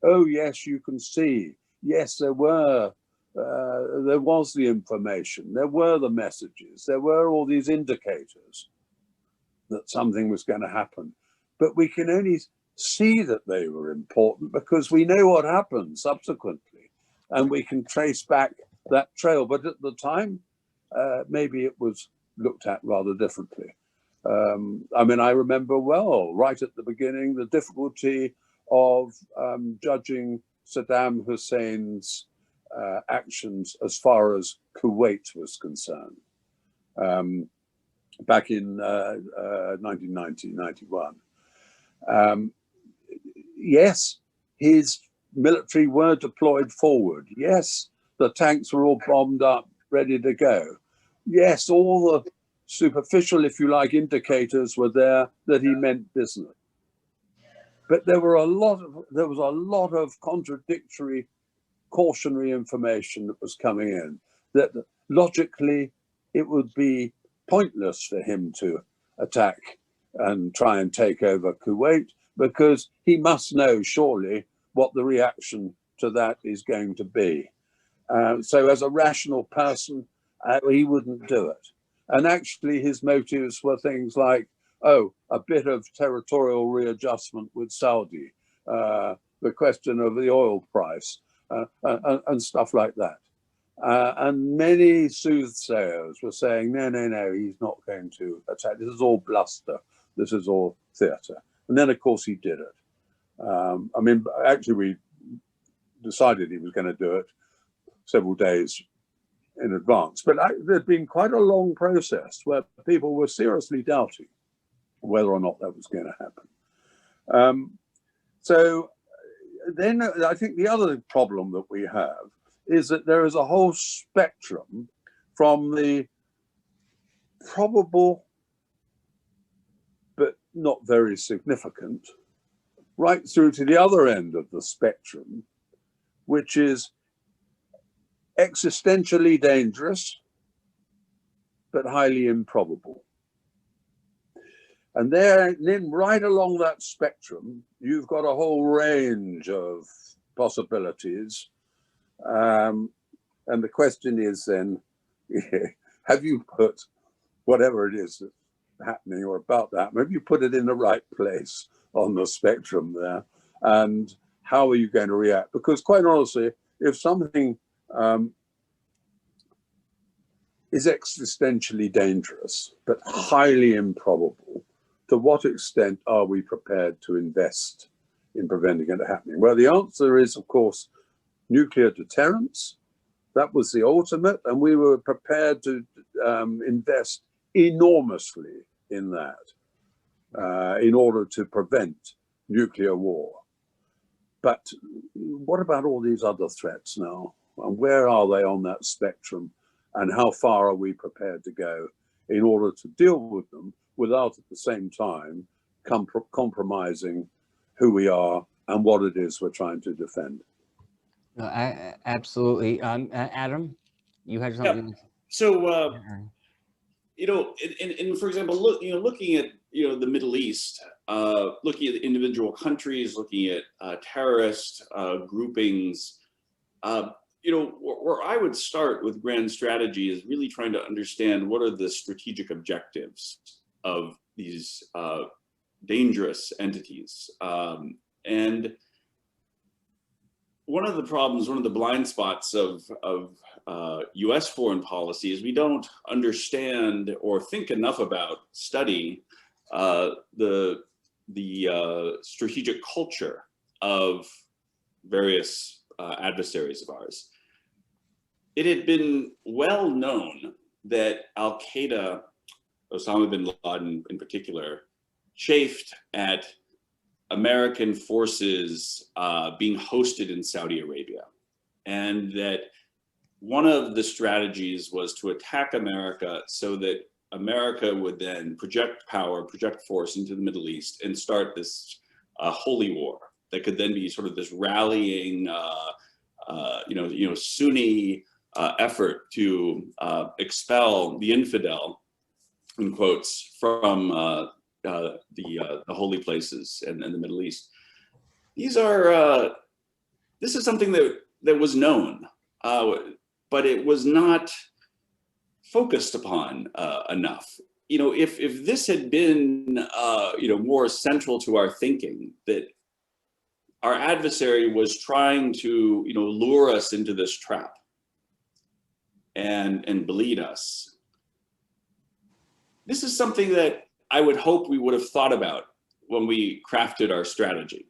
oh yes, you can see, yes, there was the information, there were the messages, there were all these indicators that something was going to happen. But we can only see that they were important because we know what happened subsequently, and we can trace back that trail. But at the time, maybe it was looked at rather differently. I mean, I remember well, right at the beginning, the difficulty of judging Saddam Hussein's actions as far as Kuwait was concerned, back in 1990, 91. Yes, his military were deployed forward. Yes, the tanks were all bombed up, ready to go. Yes, all the superficial, if you like, indicators were there that he meant business. But there was a lot of contradictory, cautionary information that was coming in, that logically it would be pointless for him to attack and try and take over Kuwait, because he must know surely what the reaction to that is going to be. So as a rational person, he wouldn't do it. And actually his motives were things like, oh, a bit of territorial readjustment with Saudi, the question of the oil price, and stuff like that. And many soothsayers were saying, no, he's not going to attack. This is all bluster. This is all theatre. And then, of course, he did it. I mean, actually, we decided he was going to do it several days in advance. But there'd been quite a long process where people were seriously doubting whether or not that was going to happen. So then I think the other problem that we have is that there is a whole spectrum from the probable but not very significant right through to the other end of the spectrum, which is existentially dangerous but highly improbable. And then right along that spectrum, you've got a whole range of possibilities. And the question is then, have you put whatever it is that's happening or about that, have you put it in the right place on the spectrum there? And how are you going to react? Because quite honestly, if something is existentially dangerous but highly improbable, to what extent are we prepared to invest in preventing it happening? Well, the answer is, of course, nuclear deterrence. That was the ultimate, and we were prepared to invest enormously in that in order to prevent nuclear war. But what about all these other threats now? And where are they on that spectrum? And how far are we prepared to go in order to deal with them without at the same time compromising who we are and what it is we're trying to defend? No, absolutely. Adam, you had Yeah. something. So, and for example, looking at, the Middle East, looking at individual countries, looking at terrorist groupings, where I would start with grand strategy is really trying to understand what are the strategic objectives of these dangerous entities. And one of the problems, one of the blind spots of U.S. foreign policy is we don't understand or think enough about, study the strategic culture of various adversaries of ours. It had been well known that Al Qaeda, Osama bin Laden in particular, chafed at American forces being hosted in Saudi Arabia, and that one of the strategies was to attack America so that America would then project power, project force into the Middle East and start this holy war that could then be sort of this rallying, Sunni effort to expel the infidel, in quotes, from the holy places and the Middle East. These are this is something that was known, but it was not focused upon enough. If this had been more central to our thinking, that our adversary was trying to lure us into this trap and bleed us. This is something that I would hope we would have thought about when we crafted our strategy.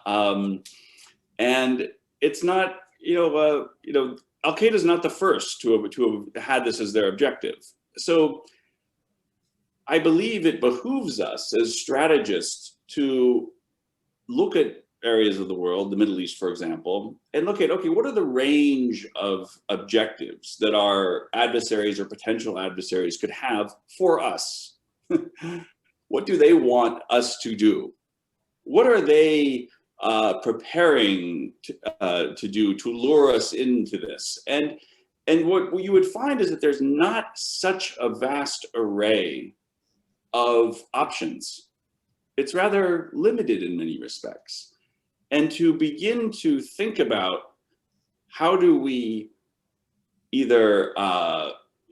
And it's not, Al Qaeda is not the first to have had this as their objective. So I believe it behooves us as strategists to look at areas of the world, the Middle East, for example, and look at, okay, what are the range of objectives that our adversaries or potential adversaries could have for us? What do they want us to do? What are they preparing to do to lure us into this? And what you would find is that there's not such a vast array of options. It's rather limited in many respects. And to begin to think about how do we either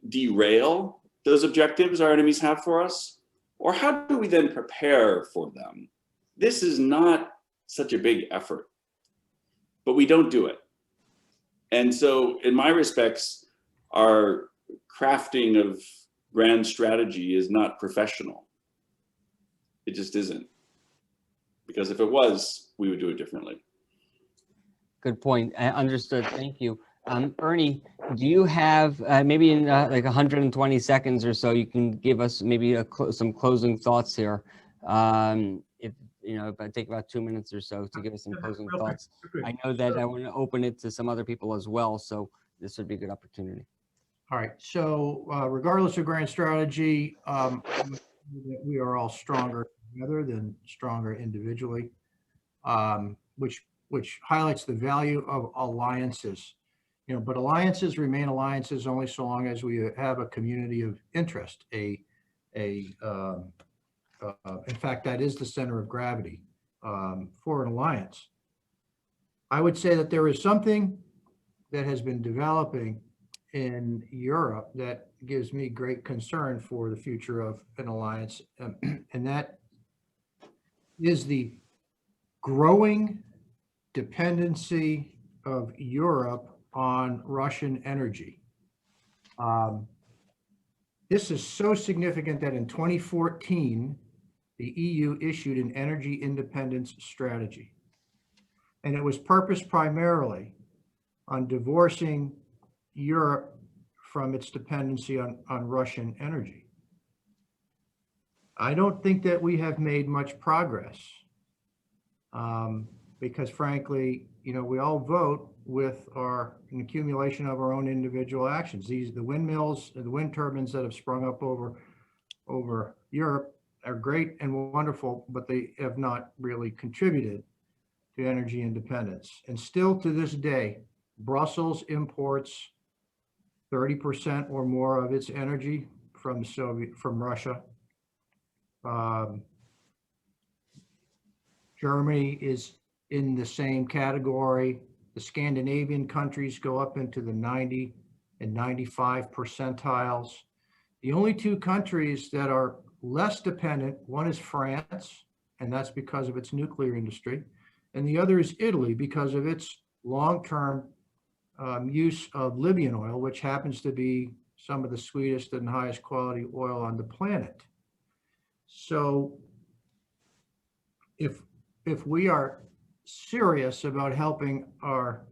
derail those objectives our enemies have for us, or how do we then prepare for them? This is not such a big effort, but we don't do it. And so in my respects, our crafting of grand strategy is not professional. It just isn't. Because if it was, we would do it differently. Good point. Understood. Thank you. Ernie, do you have maybe in like 120 seconds or so, you can give us maybe some closing thoughts here? If I take about 2 minutes or so to give us some closing thoughts. I know that I want to open it to some other people as well, so this would be a good opportunity. All right. So regardless of grand strategy, we are all stronger together than stronger individually, which highlights the value of alliances. But alliances remain alliances only so long as we have a community of interest. In fact, that is the center of gravity for an alliance. I would say that there is something that has been developing in Europe that gives me great concern for the future of an alliance, and that is the growing dependency of Europe on Russian energy. This is so significant that in 2014, the EU issued an energy independence strategy, and it was purposed primarily on divorcing Europe from its dependency on Russian energy. I don't think that we have made much progress because frankly, we all vote with an accumulation of our own individual actions. The windmills, the wind turbines that have sprung up over Europe are great and wonderful, but they have not really contributed to energy independence. And still to this day, Brussels imports 30% or more of its energy from Russia. Germany is in the same category. The Scandinavian countries go up into the 90 and 95 percentiles. The only two countries that are less dependent, one is France, and that's because of its nuclear industry, and the other is Italy because of its long-term use of Libyan oil, which happens to be some of the sweetest and highest quality oil on the planet. So if we are serious about helping our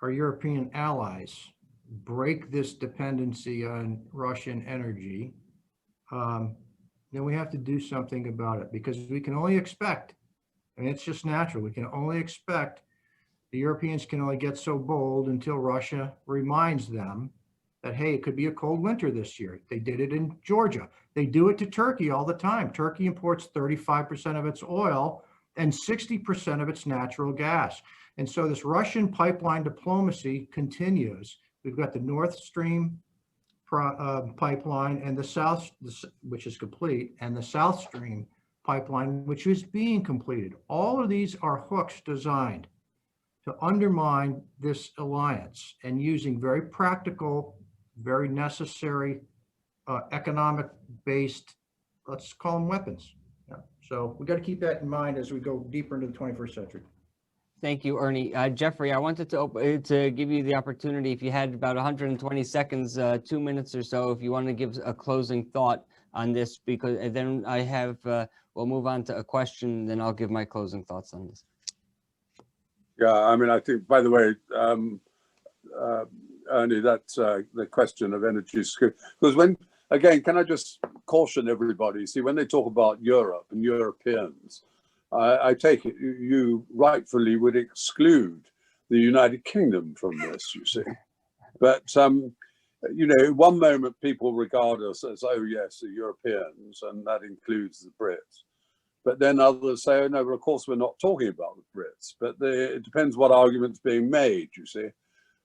European allies break this dependency on Russian energy, then we have to do something about it, because we can only expect, and it's just natural, we can only expect the Europeans can only get so bold until Russia reminds them that, hey, it could be a cold winter this year. They did it in Georgia. They do it to Turkey all the time. Turkey imports 35% of its oil and 60% of its natural gas. And so this Russian pipeline diplomacy continues. We've got the Nord Stream pipeline and the South, which is complete, and the South Stream pipeline, which is being completed. All of these are hooks designed to undermine this alliance, and using very practical, very necessary, economic-based, let's call them weapons. Yeah. So we got to keep that in mind as we go deeper into the 21st century. Thank you, Ernie. Jeffrey, I wanted to give you the opportunity, if you had about 120 seconds, 2 minutes or so, if you want to give a closing thought on this, because then I have, we'll move on to a question, then I'll give my closing thoughts on this. Yeah, I mean, I think, by the way, Ernie, that's the question of energy security. Because when, again, can I just caution everybody, see, when they talk about Europe and Europeans, I take it you rightfully would exclude the United Kingdom from this, you see. But, you know, one moment people regard us as, oh, yes, the Europeans, and that includes the Brits. But then others say, oh, no, well, of course, we're not talking about the Brits. But it depends what argument's being made, you see.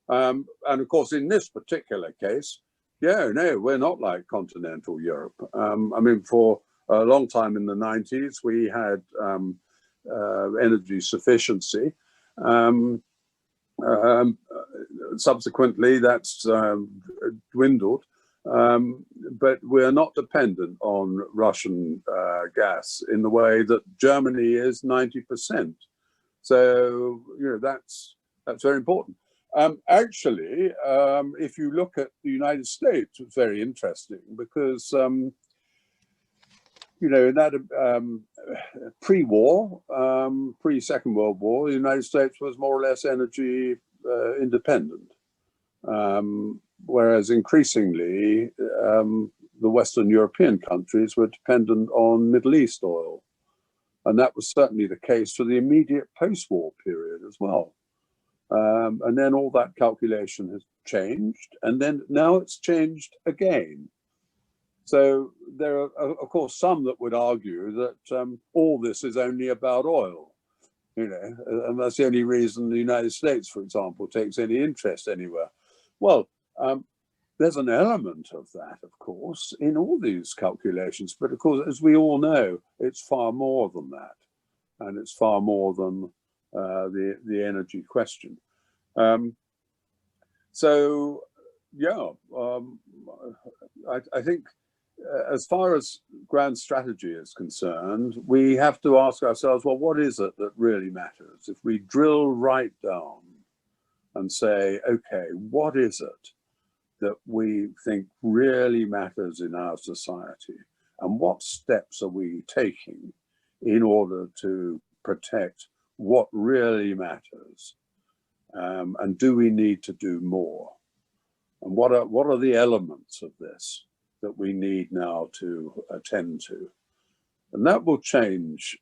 And of course, in this particular case, yeah, no, we're not like continental Europe. I mean, for a long time in the 90s, we had energy sufficiency. Subsequently, that's dwindled. But we're not dependent on Russian gas in the way that Germany is 90%. So, you know, that's very important. Actually, if you look at the United States, it's very interesting because, you know, in that pre-war, pre-Second World War, the United States was more or less energy independent. Whereas increasingly, the Western European countries were dependent on Middle East oil. And that was certainly the case for the immediate post-war period as well. And then all that calculation has changed, and then now it's changed again. So there are, of course, some that would argue that all this is only about oil, you know, and that's the only reason the United States, for example, takes any interest anywhere. Well, there's an element of that, of course, in all these calculations. But of course, as we all know, it's far more than that. And it's far more than the energy question. So, yeah, I think as far as grand strategy is concerned, we have to ask ourselves, well, what is it that really matters? If we drill right down and say, okay, what is it that we think really matters in our society? And what steps are we taking in order to protect what really matters? And do we need to do more? And what are the elements of this that we need now to attend to? And that will change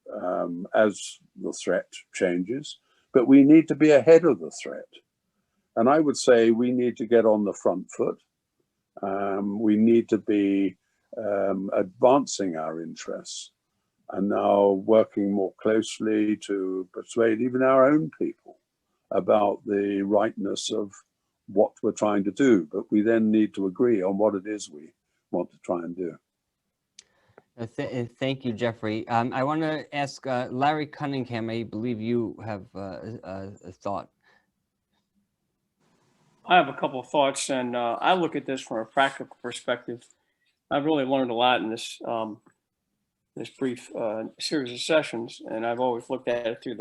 as the threat changes, but we need to be ahead of the threat. And I would say we need to get on the front foot. We need to be advancing our interests and now working more closely to persuade even our own people about the rightness of what we're trying to do, but we then need to agree on what it is we want to try and do. Thank you, Jeffrey. I want to ask Larry Cunningham, I believe you have a thought. I have a couple of thoughts, and I look at this from a practical perspective. I've really learned a lot in this this brief series of sessions, and I've always looked at it through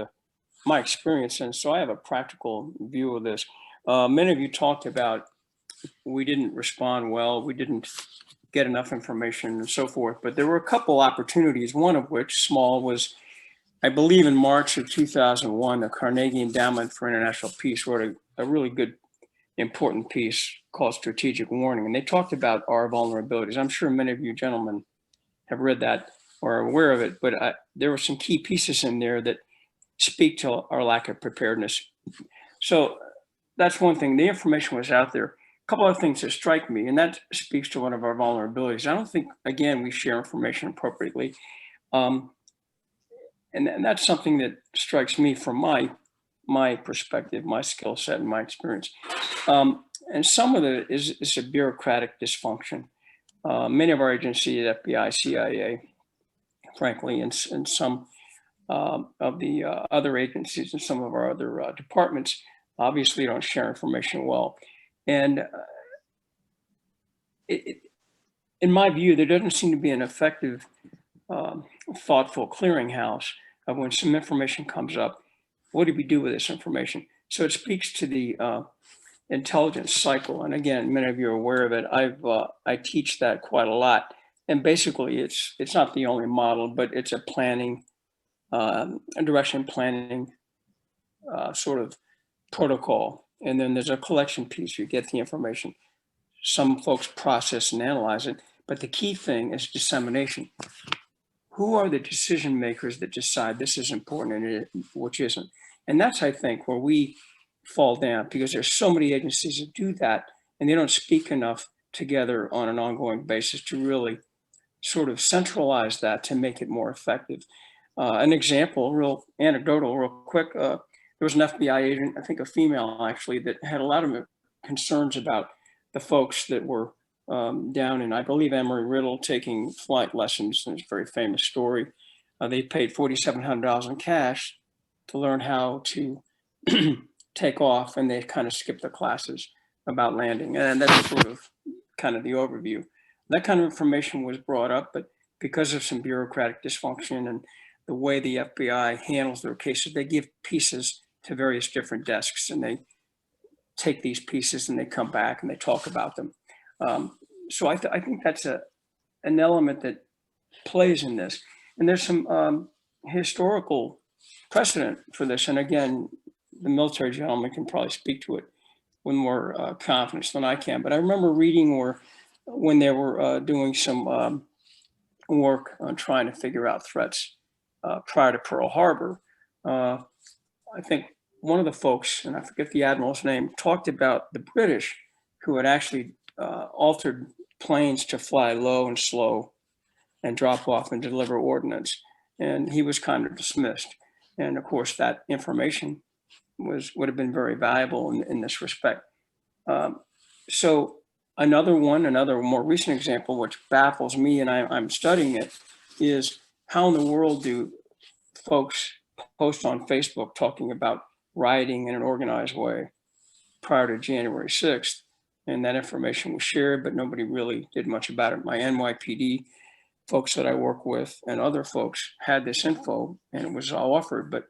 my experience, and so I have a practical view of this. Many of you talked about we didn't respond well, we didn't get enough information and so forth, but there were a couple opportunities, one of which, small, was, I believe in March of 2001, the Carnegie Endowment for International Peace wrote a really good, important piece called Strategic Warning, and they talked about our vulnerabilities. I'm sure many of you gentlemen have read that or are aware of it, but there were some key pieces in there that speak to our lack of preparedness. So that's one thing. The information was out there. A couple of things that strike me, and that speaks to one of our vulnerabilities. I don't think, again, we share information appropriately. And that's something that strikes me from my perspective, my skill set, and my experience. And some of it is a bureaucratic dysfunction. Many of our agencies, FBI, CIA, frankly, and some of the other agencies and some of our other departments obviously don't share information well. And in my view, there doesn't seem to be an effective, thoughtful clearinghouse of when some information comes up, what do we do with this information? So it speaks to the intelligence cycle. And again, many of you are aware of it. I teach that quite a lot. And basically, it's not the only model, but it's a planning, a direction planning sort of protocol. And then there's a collection piece. You get the information. Some folks process and analyze it, but the key thing is dissemination. Who are the decision makers that decide this is important and which isn't? And that's, I think, where we fall down, because there's so many agencies that do that, and they don't speak enough together on an ongoing basis to really sort of centralize that to make it more effective. An example, real anecdotal, real quick, there was an FBI agent, I think a female actually, that had a lot of concerns about the folks that were down in, I believe, Embry-Riddle taking flight lessons. And it's a very famous story. They paid $4,700 in cash to learn how to take off, and they kind of skipped the classes about landing. And that's sort of kind of the overview. That kind of information was brought up, but because of some bureaucratic dysfunction and the way the FBI handles their cases, they give pieces to various different desks, and they take these pieces and they come back and they talk about them. So I think that's an element that plays in this. And there's some historical precedent for this. And again, the military gentleman can probably speak to it with more confidence than I can. But I remember reading when they were doing some work on trying to figure out threats prior to Pearl Harbor. I think one of the folks, and I forget the admiral's name, talked about the British who had actually altered planes to fly low and slow and drop off and deliver ordnance. And he was kind of dismissed. And of course, that information would have been very valuable in this respect. So another more recent example, which baffles me, and I'm studying it, is how in the world do folks post on Facebook talking about rioting in an organized way prior to January 6th? And that information was shared, but nobody really did much about it. My NYPD folks that I work with and other folks had this info, and it was all offered, but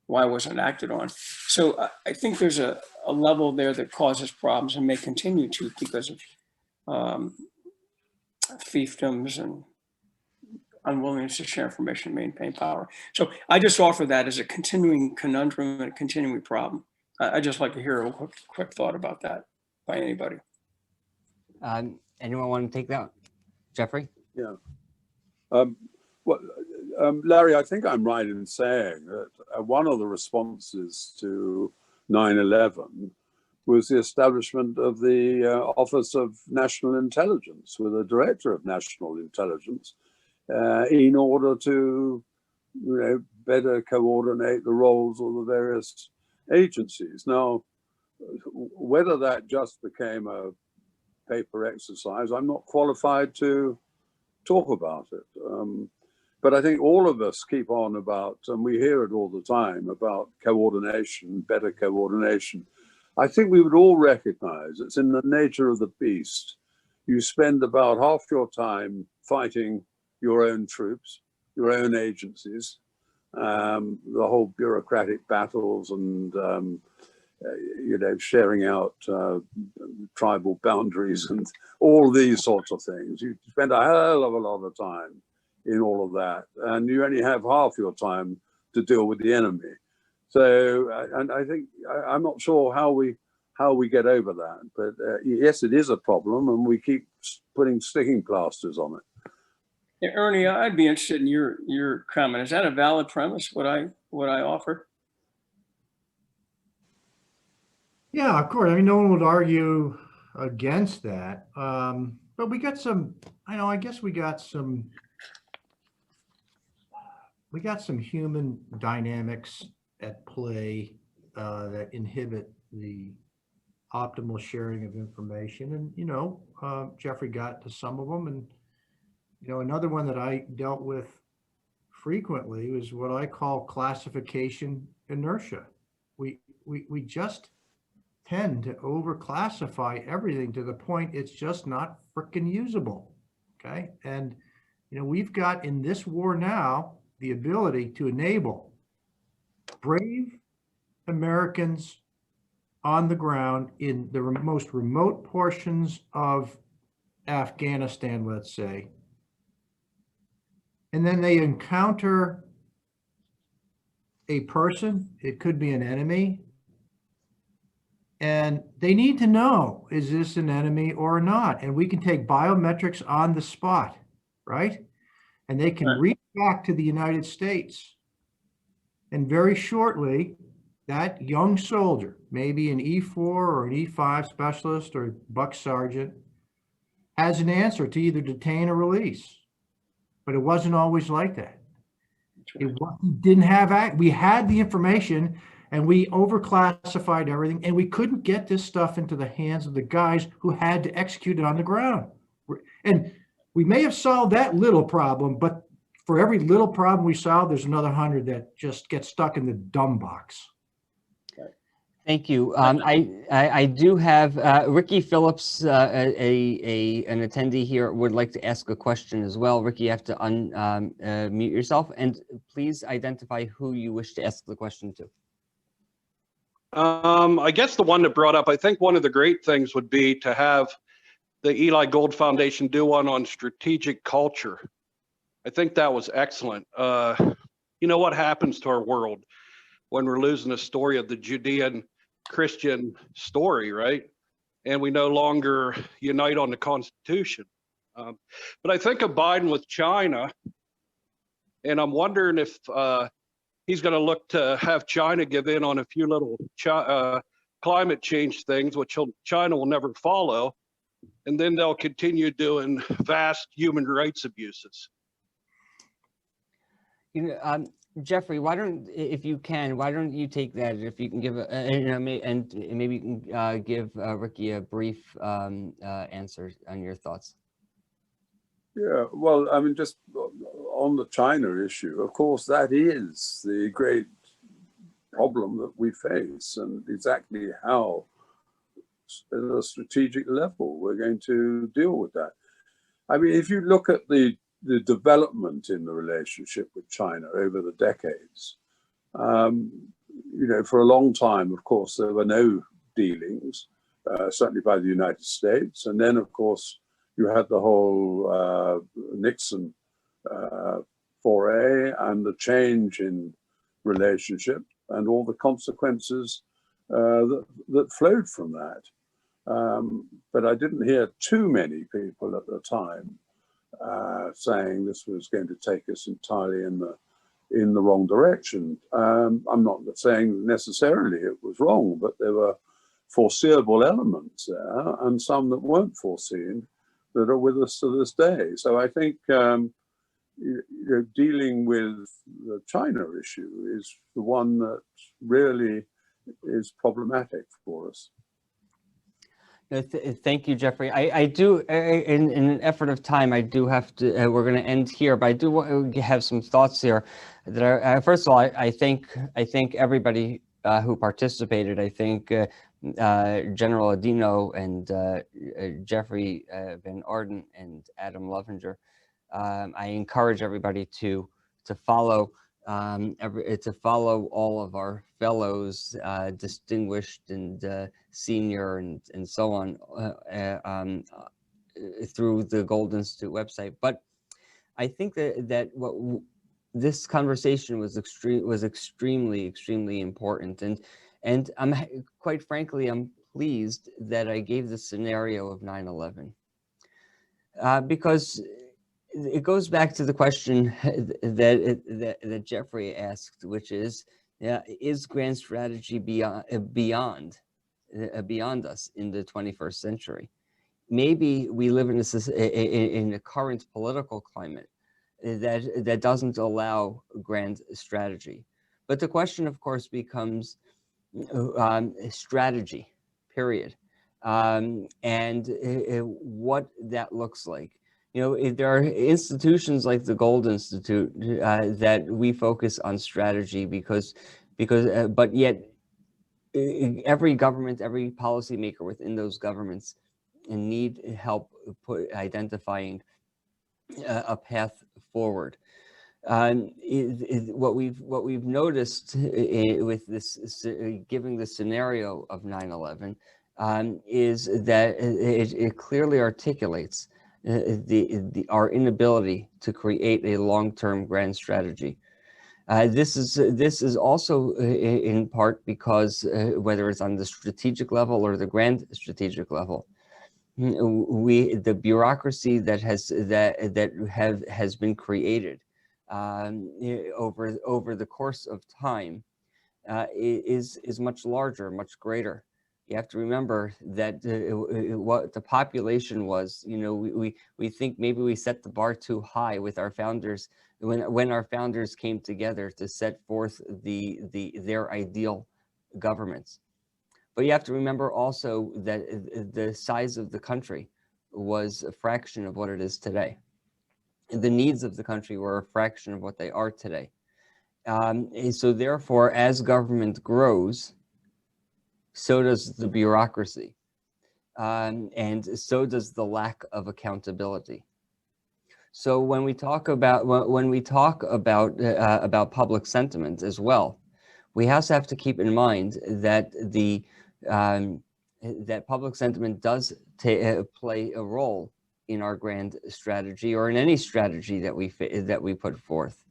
why wasn't it acted on? So I think there's a level there that causes problems and may continue to because of fiefdoms and unwillingness to share information, maintain power. So I just offer that as a continuing conundrum and a continuing problem. I just like to hear a quick thought about that by anybody. Anyone want to take that? Jeffrey? Yeah. Larry, I think I'm right in saying that one of the responses to 9/11 was the establishment of the Office of National Intelligence with a Director of National Intelligence in order to better coordinate the roles of the various agencies. Now, whether that just became a paper exercise, I'm not qualified to talk about it. But I think all of us keep on about, and we hear it all the time, about coordination, better coordination. I think we would all recognize it's in the nature of the beast. You spend about half your time fighting your own troops, your own agencies, the whole bureaucratic battles and sharing out tribal boundaries and all these sorts of things. You spend a hell of a lot of time in all of that, and you only have half your time to deal with the enemy. So, and I think I'm not sure how we get over that, but yes, it is a problem, and we keep putting sticking plasters on it. Yeah, Ernie, I'd be interested in your comment. Is that a valid premise? What I offer? Yeah, of course. I mean, no one would argue against that. But we got some, I guess we got some human dynamics at play that inhibit the optimal sharing of information. And, Jeffrey got to some of them. And, another one that I dealt with frequently was what I call classification inertia. We just tend to overclassify everything to the point it's just not frickin' usable. Okay. And, we've got in this war now the ability to enable brave Americans on the ground in the most remote portions of Afghanistan, let's say. And then they encounter a person, it could be an enemy, and they need to know, is this an enemy or not? And we can take biometrics on the spot, right? And they can reach back to the United States. And very shortly, that young soldier, maybe an E4 or an E5 specialist or buck sergeant, has an answer to either detain or release. But it wasn't always like that. It didn't have, we had the information and we overclassified everything, and we couldn't get this stuff into the hands of the guys who had to execute it on the ground. And we may have solved that little problem, but for every little problem we solve, there's another 100 that just get stuck in the dumb box. Thank you. I do have Ricky Phillips, an attendee here, would like to ask a question as well. Ricky, you have to unmute yourself, and please identify who you wish to ask the question to. I guess the one that brought up, I think one of the great things would be to have the Eli Gold Foundation do one on strategic culture. I think that was excellent. What happens to our world when we're losing the story of the Judean Christian story, right? And we no longer unite on the Constitution. But I think of Biden with China, and I'm wondering if he's going to look to have China give in on a few little climate change things, which China will never follow. And then they'll continue doing vast human rights abuses. Jeffrey, why don't you take that? If you can give maybe you can give Ricky a brief answer on your thoughts. Yeah, well, I mean, just on the China issue, of course, that is the great problem that we face, and exactly how, at a strategic level, we're going to deal with that. I mean, if you look at the development in the relationship with China over the decades, for a long time, of course, there were no dealings, certainly by the United States. And then, of course, you had the whole Nixon foray and the change in relationship and all the consequences that flowed from that. But I didn't hear too many people at the time saying this was going to take us entirely in the wrong direction. I'm not saying necessarily it was wrong, but there were foreseeable elements there and some that weren't foreseen that are with us to this day. So I think dealing with the China issue is the one that really is problematic for us. Thank you, Jeffrey. I do, in an effort of time, I do have to, we're going to end here, but I do want to have some thoughts here that are, first of all, I thank everybody who participated. I think General Adino and Jeffrey Van Arden and Adam Lovinger. I encourage everybody to follow all of our fellows, distinguished and senior and so on, through the Gold Institute website. But I think that this conversation was extremely important, and I'm quite frankly, I'm pleased that I gave the scenario of 9/11, because it goes back to the question that Jeffrey asked, which is grand strategy beyond us in the 21st century? Maybe we live in a current political climate that doesn't allow grand strategy. But the question, of course, becomes strategy, period, and what that looks like. You know, there are institutions like the Gold Institute that we focus on strategy because, but yet every government, every policymaker within those governments need help identifying a path forward. What we've noticed with this, giving the scenario of 9/11, is that it clearly articulates our inability to create a long-term grand strategy. This is also in part because whether it's on the strategic level or the grand strategic level, the bureaucracy that has been created over the course of time is much larger, much greater. You have to remember that what the population was. You know, we think maybe we set the bar too high with our founders when our founders came together to set forth their ideal governments. But you have to remember also that the size of the country was a fraction of what it is today. The needs of the country were a fraction of what they are today. So therefore, as government grows, so does the bureaucracy, and so does the lack of accountability. So when we talk about about public sentiment as well, we also have to keep in mind that that public sentiment does play a role in our grand strategy, or in any strategy that we put forth.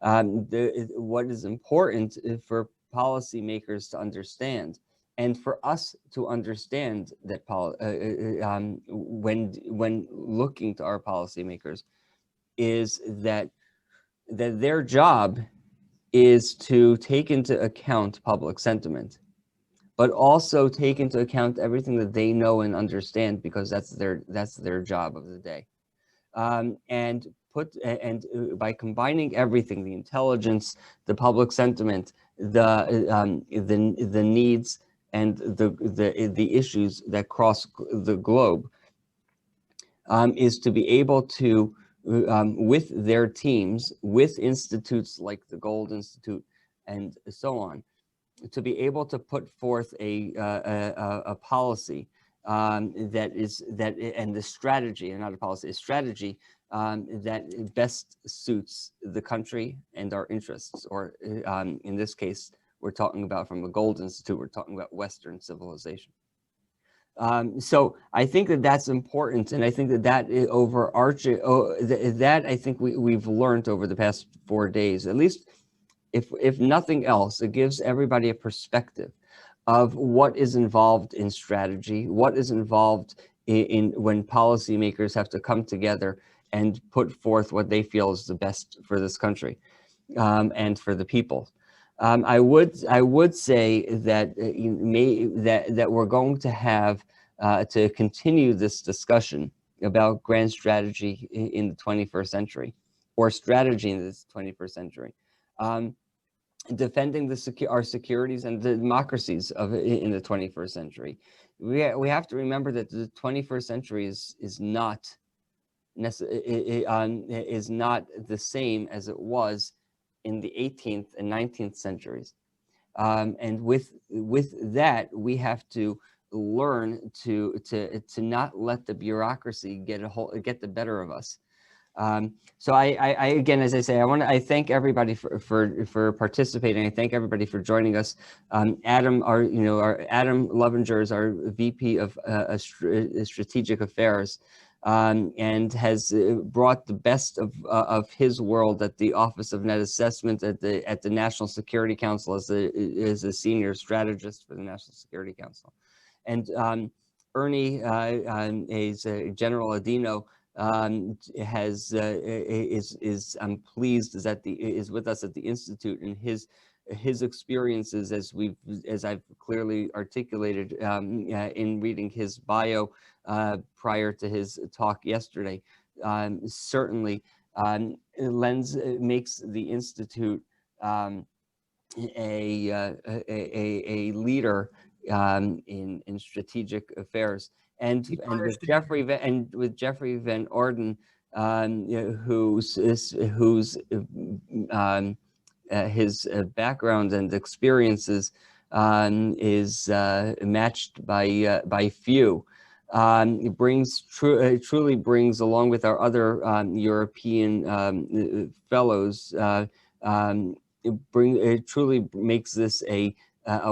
What is important for policymakers to understand, and for us to understand, that when looking to our policymakers, is that their job is to take into account public sentiment, but also take into account everything that they know and understand, because that's their job of the day. And by combining everything, the intelligence, the public sentiment, the needs, and the issues that cross the globe, is to be able to, with their teams, with institutes like the Gold Institute and so on, to be able to put forth a policy and the strategy, and not a policy, a strategy that best suits the country and our interests. Or in this case, we're talking about, from the Gold Institute, we're talking about Western civilization. So I think that that's important, and I think that overarching, that I think we've learned over the past 4 days, at least. If nothing else, it gives everybody a perspective of what is involved in strategy, what is involved in when policymakers have to come together and put forth what they feel is the best for this country and for the people. I would say that that we're going to have to continue this discussion about grand strategy in the 21st century, or strategy in this 21st century. defending our securities and the democracies in the 21st century. We have to remember that the 21st century is not the same as it was in the 18th and 19th centuries. And with that, we have to learn to not let the bureaucracy get the better of us. So I again, as I say, I thank everybody for participating. I thank everybody for joining us. Adam, our Adam Lovinger is our VP of Strategic Affairs, and has brought the best of his world at the Office of Net Assessment at the National Security Council as a senior strategist for the National Security Council, and Ernie is General Adino. I'm pleased is with us at the Institute, and his experiences as I've clearly articulated in reading his bio prior to his talk yesterday, certainly makes the Institute a leader in strategic affairs. And with Jeffrey Van Orden, whose his background and experiences is matched by few. It truly brings, along with our other European fellows, it truly makes this a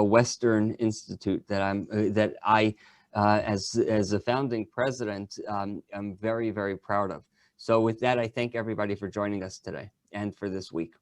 Western institute that I as a founding president, I'm very, very proud of. So with that, I thank everybody for joining us today and for this week.